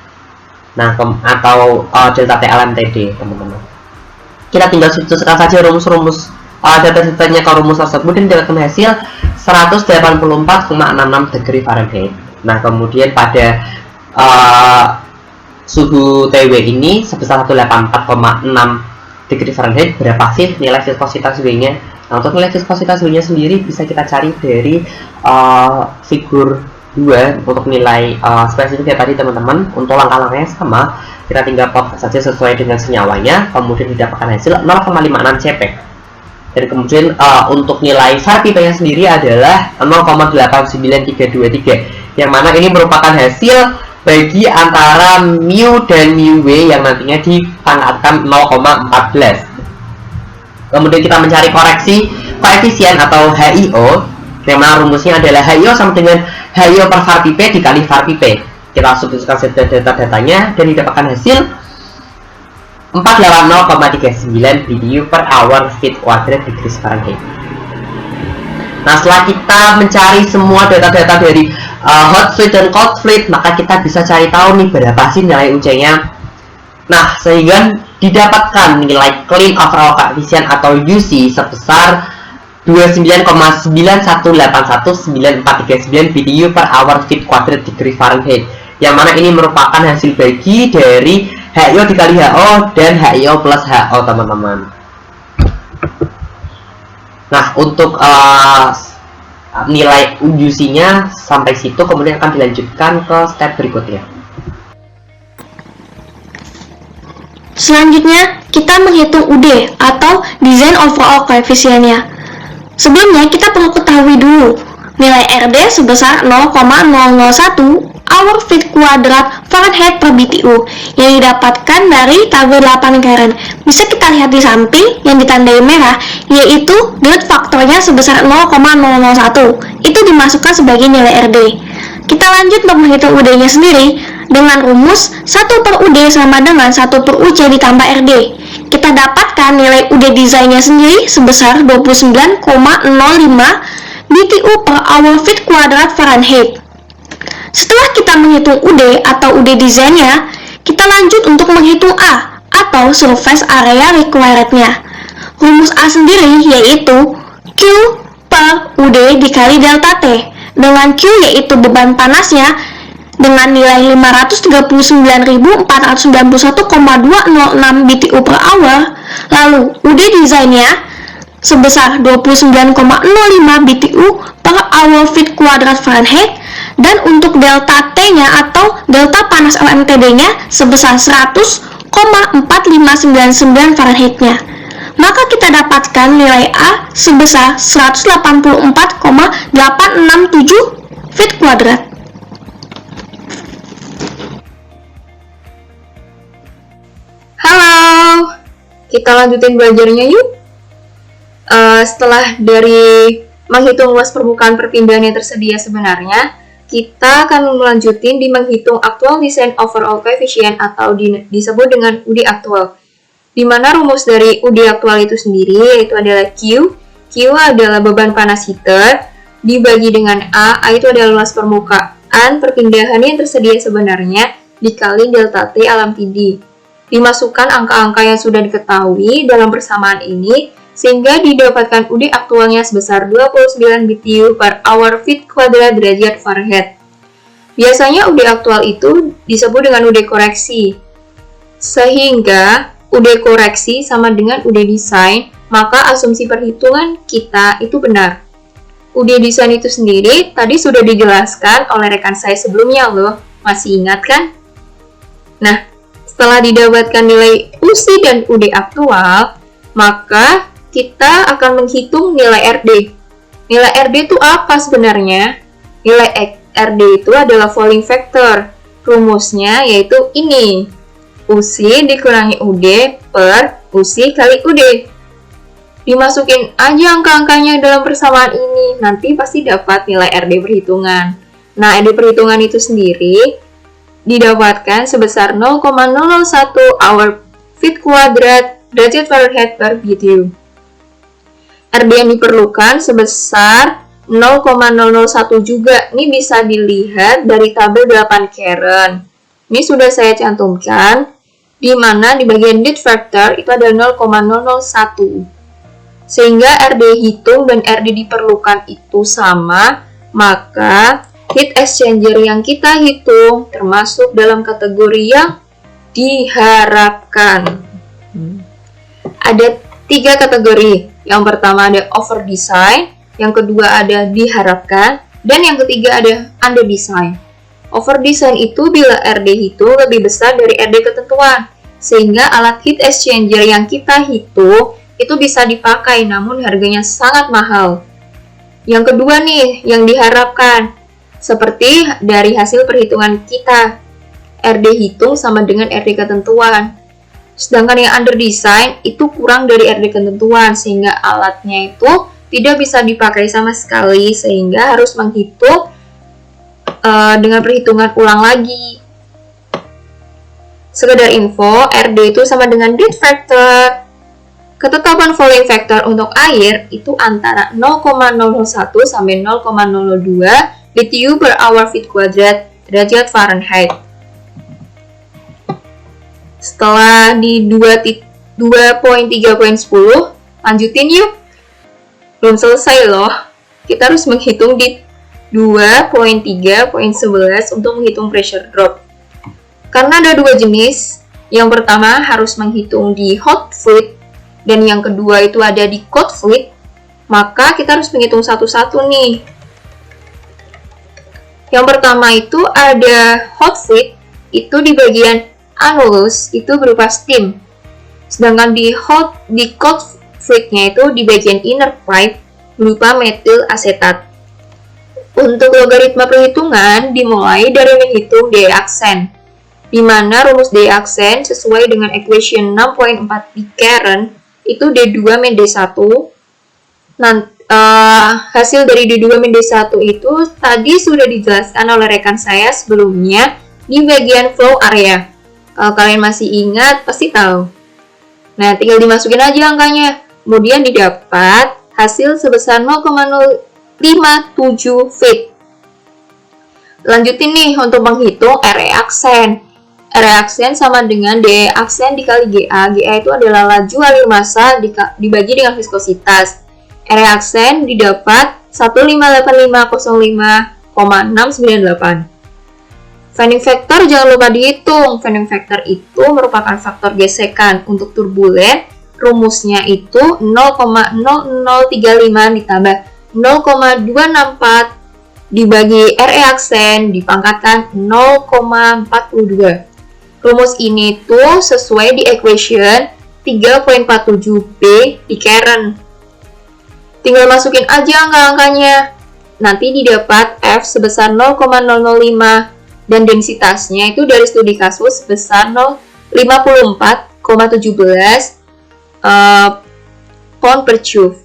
Nah, atau delta TLMTD teman-teman. Kita tinggal substitusikan saja rumus-rumus data-datanya ke rumus tersebut dan dapatkan hasil 184,66 degree Fahrenheit. Nah, kemudian pada suhu TW ini sebesar 184,6 degree Fahrenheit, berapa sih nilai viskositas W-nya? Nah, untuk nilai viskositas W-nya sendiri bisa kita cari dari figur 2 untuk nilai spesifiknya tadi teman-teman. Untuk langkah-langkahnya sama, kita tinggal plot saja sesuai dengan senyawanya, kemudian didapatkan hasil 0,56 CP. Dan kemudian untuk nilai var pipe nya sendiri adalah 0,89323, yang mana ini merupakan hasil bagi antara mu dan mu W yang nantinya dipangkatkan 0,14. Kemudian kita mencari koreksi koefisien atau HIO Yang mana rumusnya adalah HIO sama dengan HIO per var pipe dikali var pipe. Kita substitusikan data-datanya dan didapatkan hasil 480,39 BTU per hour feet kuadrat degrees Fahrenheit. Nah, setelah kita mencari semua data-data dari hot fluid dan cold fluid, maka kita bisa cari tahu nih berapa sih nilai UC-nya. Nah, sehingga didapatkan nilai clean overall coefficient atau UC sebesar 29,91819439 BTU per hour feet kuadrat degree Fahrenheit, yang mana ini merupakan hasil bagi dari HIO dikali HO dan HIO plus HO, teman-teman. Nah, untuk nilai UC-nya sampai situ, kemudian akan dilanjutkan ke step berikutnya. Selanjutnya, kita menghitung UD atau Design Overall Coefficient-nya. Sebelumnya, kita perlu ketahui dulu nilai RD sebesar 0,001 hour feet kuadrat Fahrenheit per BTU yang didapatkan dari tabel 8 Karen. Bisa kita lihat di samping yang ditandai merah, yaitu growth faktornya sebesar 0,001. Itu dimasukkan sebagai nilai RD. Kita lanjut untuk menghitung UD-nya sendiri dengan rumus 1 per UD sama dengan 1 per UC ditambah RD. Kita dapatkan nilai UD desainnya sendiri sebesar 29,05 BTU per hour feet kuadrat Fahrenheit. Setelah kita menghitung UD atau UD desainnya, kita lanjut untuk menghitung A atau surface area required-nya. Rumus A sendiri yaitu Q per UD dikali delta T, dengan Q yaitu beban panasnya dengan nilai 539.491,206 BTU per hour, lalu UD desainnya sebesar 29,05 BTU per hour feet kuadrat Fahrenheit, dan untuk delta T-nya atau delta panas LMTD-nya sebesar 100,4599 Fahrenheit-nya. Maka kita dapatkan nilai A sebesar 184,867 feet kuadrat. Halo, kita lanjutin belajarnya yuk. Setelah dari menghitung luas permukaan perpindahan yang tersedia sebenarnya, kita akan melanjutin di menghitung actual design overall coefficient atau disebut dengan UD aktual. Di mana rumus dari UD aktual itu sendiri yaitu adalah Q. Q adalah beban panas heater dibagi dengan A itu adalah luas permukaan perpindahan yang tersedia sebenarnya dikali delta T alam TD. Dimasukkan angka-angka yang sudah diketahui dalam persamaan ini sehingga didapatkan UD aktualnya sebesar 29 BTU per hour feet kuadrat derajat Fahrenheit. Biasanya UD aktual itu disebut dengan UD koreksi. Sehingga UD koreksi sama dengan UD desain, maka asumsi perhitungan kita itu benar. UD desain itu sendiri tadi sudah dijelaskan oleh rekan saya sebelumnya loh. Masih ingat kan? Nah, setelah didapatkan nilai UC dan UD aktual, maka kita akan menghitung nilai RD. Nilai RD itu apa sebenarnya? Nilai RD itu adalah falling factor. Rumusnya yaitu ini. UC dikurangi UD per UC kali UD. Dimasukin aja angka-angkanya dalam persamaan ini. Nanti pasti dapat nilai RD perhitungan. Nah, RD perhitungan itu sendiri didapatkan sebesar 0,001 hour feet kuadrat derajat Fahrenheit per BTU. RD yang diperlukan sebesar 0,001 juga. Ini bisa dilihat dari tabel 8 Karen. Ini sudah saya cantumkan, di mana di bagian dead factor itu ada 0,001. Sehingga RD hitung dan RD diperlukan itu sama, maka heat exchanger yang kita hitung termasuk dalam kategori yang diharapkan. Ada 3 kategori. Yang pertama ada over design, yang kedua ada diharapkan, dan yang ketiga ada under design. Over design itu bila RD hitung lebih besar dari RD ketentuan, sehingga alat heat exchanger yang kita hitung itu bisa dipakai namun harganya sangat mahal. Yang kedua nih, yang diharapkan, seperti dari hasil perhitungan kita, RD hitung sama dengan RD ketentuan. Sedangkan yang under design itu kurang dari RD ketentuan sehingga alatnya itu tidak bisa dipakai sama sekali, sehingga harus menghitung dengan perhitungan ulang lagi. Sekedar info, RD itu sama dengan dead factor. Ketetapan volume factor untuk air itu antara 0,001 sampai 0,002 BTU per hour feet kuadrat derajat Fahrenheit. Setelah di 2.3.10, lanjutin yuk. Belum selesai loh. Kita harus menghitung di 2.3.11 untuk menghitung pressure drop. Karena ada dua jenis, yang pertama harus menghitung di hot fluid, dan yang kedua itu ada di cold fluid, maka kita harus menghitung satu-satu nih. Yang pertama itu ada hot fluid, itu di bagian annulus, itu berupa steam. Sedangkan di cold fluidnya itu di bagian inner pipe, berupa metil asetat. Untuk logaritma perhitungan dimulai dari menghitung D aksen, di mana rumus D aksen sesuai dengan equation 6.4 di Karen itu D2 min D1. Hasil dari D2 min D1 itu tadi sudah dijelaskan oleh rekan saya sebelumnya di bagian flow area. Kalau kalian masih ingat, pasti tahu. Nah, tinggal dimasukin aja angkanya. Kemudian didapat hasil sebesar 0,057 feet. Lanjutin nih untuk menghitung RE aksen. RE aksen sama dengan DE aksen dikali GA. GA itu adalah laju alir massa dibagi dengan viskositas. RE aksen didapat 158.505,698. Fanning factor jangan lupa dihitung. Fanning factor itu merupakan faktor gesekan. Untuk turbulen, rumusnya itu 0,0035 ditambah 0,264 dibagi RE aksen dipangkatkan 0,42. Rumus ini tuh sesuai di equation 3.47b di Karen. Tinggal masukin aja angka-angkanya. Nanti didapat F sebesar 0,005 dan densitasnya itu dari studi kasus sebesar 54,17 pound per cube.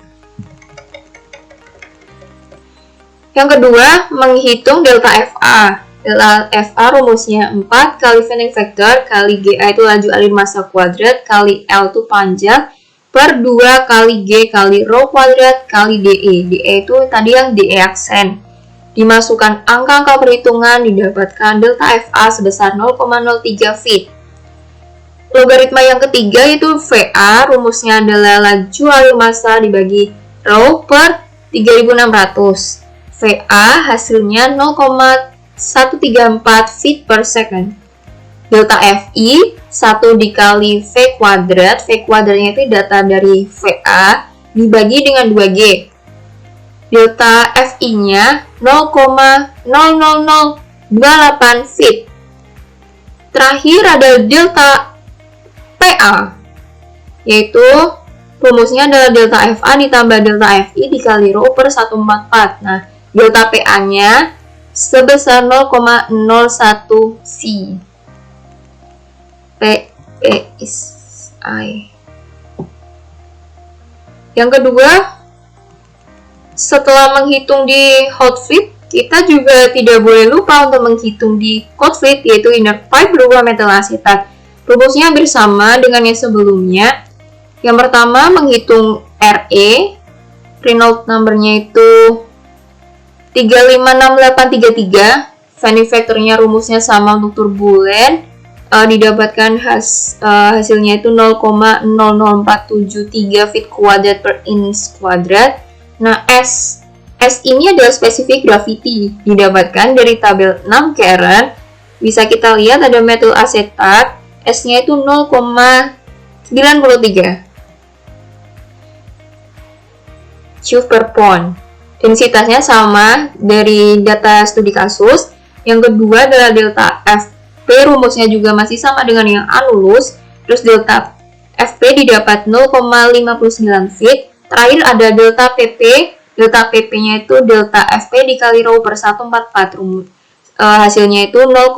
Yang kedua, menghitung delta FA. Delta FA rumusnya 4 kali fanning factor kali GA itu laju alir massa kuadrat kali L itu panjang per 2 kali G kali rho kuadrat kali DE. DE itu tadi yang DE aksen. Dimasukkan angka-angka perhitungan, didapatkan delta FA sebesar 0,03 feet. Logaritma yang ketiga itu VA, rumusnya adalah laju alir massa dibagi rho per 3600. VA hasilnya 0,134 feet per second. Delta FI 1 dikali V kuadrat. V kuadratnya itu data dari VA dibagi dengan 2G. Delta FI-nya 0,00028 feet. Terakhir ada delta PA, yaitu rumusnya adalah delta FA ditambah delta FI dikali rho per 144. Nah, delta PA-nya sebesar 0,01 C. PSI. Yang kedua, setelah menghitung di hot fluid, kita juga tidak boleh lupa untuk menghitung di cold fluid, yaitu inner pipe berupa metil asetat. Rumusnya hampir sama dengan yang sebelumnya. Yang pertama, menghitung RE. Reynolds number-nya itu 356833. Fanning factor-nya rumusnya sama untuk turbulen. Didapatkan hasilnya itu 0,00473 feet kuadrat per inch kuadrat. Nah, S ini adalah spesifik gravity, didapatkan dari tabel 6 Karen. Bisa kita lihat ada metil asetat, S-nya itu 0,93 joule per pound. Densitasnya sama dari data studi kasus. Yang kedua adalah delta FP, rumusnya juga masih sama dengan yang annulus. Terus delta FP didapat 0,59 feet. Terakhir ada delta PP. Delta PP-nya itu delta FP dikali rho per 144. Hasilnya itu 0,2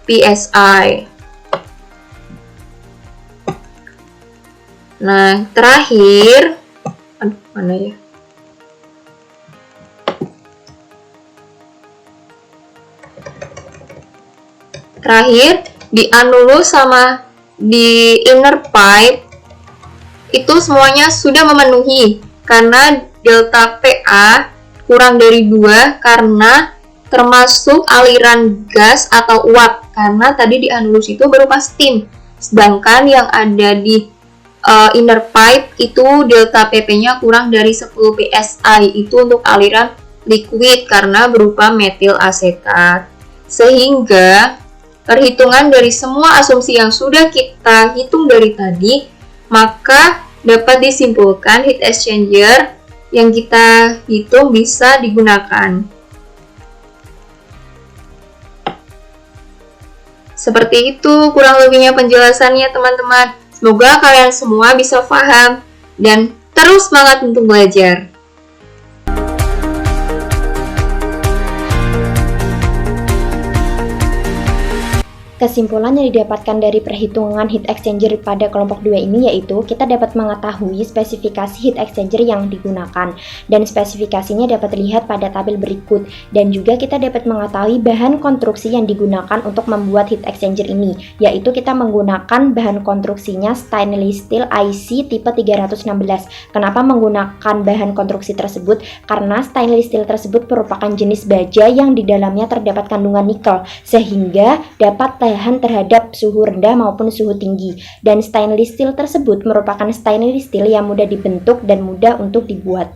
PSI. Nah, terakhir mana ya? Terakhir, di annulus sama di inner pipe itu semuanya sudah memenuhi karena delta PA kurang dari 2 karena termasuk aliran gas atau uap, karena tadi di annulus itu berupa steam, sedangkan yang ada di inner pipe itu delta PP-nya kurang dari 10 psi, itu untuk aliran liquid karena berupa metil asetat. Sehingga perhitungan dari semua asumsi yang sudah kita hitung dari tadi, maka dapat disimpulkan heat exchanger yang kita hitung bisa digunakan. Seperti itu kurang lebihnya penjelasannya teman-teman. Semoga kalian semua bisa paham dan terus semangat untuk belajar. Kesimpulan yang didapatkan dari perhitungan heat exchanger pada kelompok 2 ini yaitu kita dapat mengetahui spesifikasi heat exchanger yang digunakan, dan spesifikasinya dapat dilihat pada tabel berikut, dan juga kita dapat mengetahui bahan konstruksi yang digunakan untuk membuat heat exchanger ini, yaitu kita menggunakan bahan konstruksinya stainless steel IC tipe 316. Kenapa menggunakan bahan konstruksi tersebut? Karena stainless steel tersebut merupakan jenis baja yang di dalamnya terdapat kandungan nikel, sehingga dapat tahan terhadap suhu rendah maupun suhu tinggi, dan stainless steel tersebut merupakan stainless steel yang mudah dibentuk dan mudah untuk dibuat.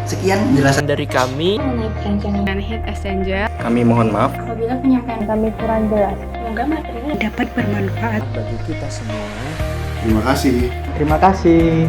Sekian penjelasan dari kami mengenai perancangan heat exchanger. Kami mohon maaf Apabila penyampaian kami kurang jelas. Semoga materinya dapat bermanfaat bagi kita semua. Terima kasih. Terima kasih.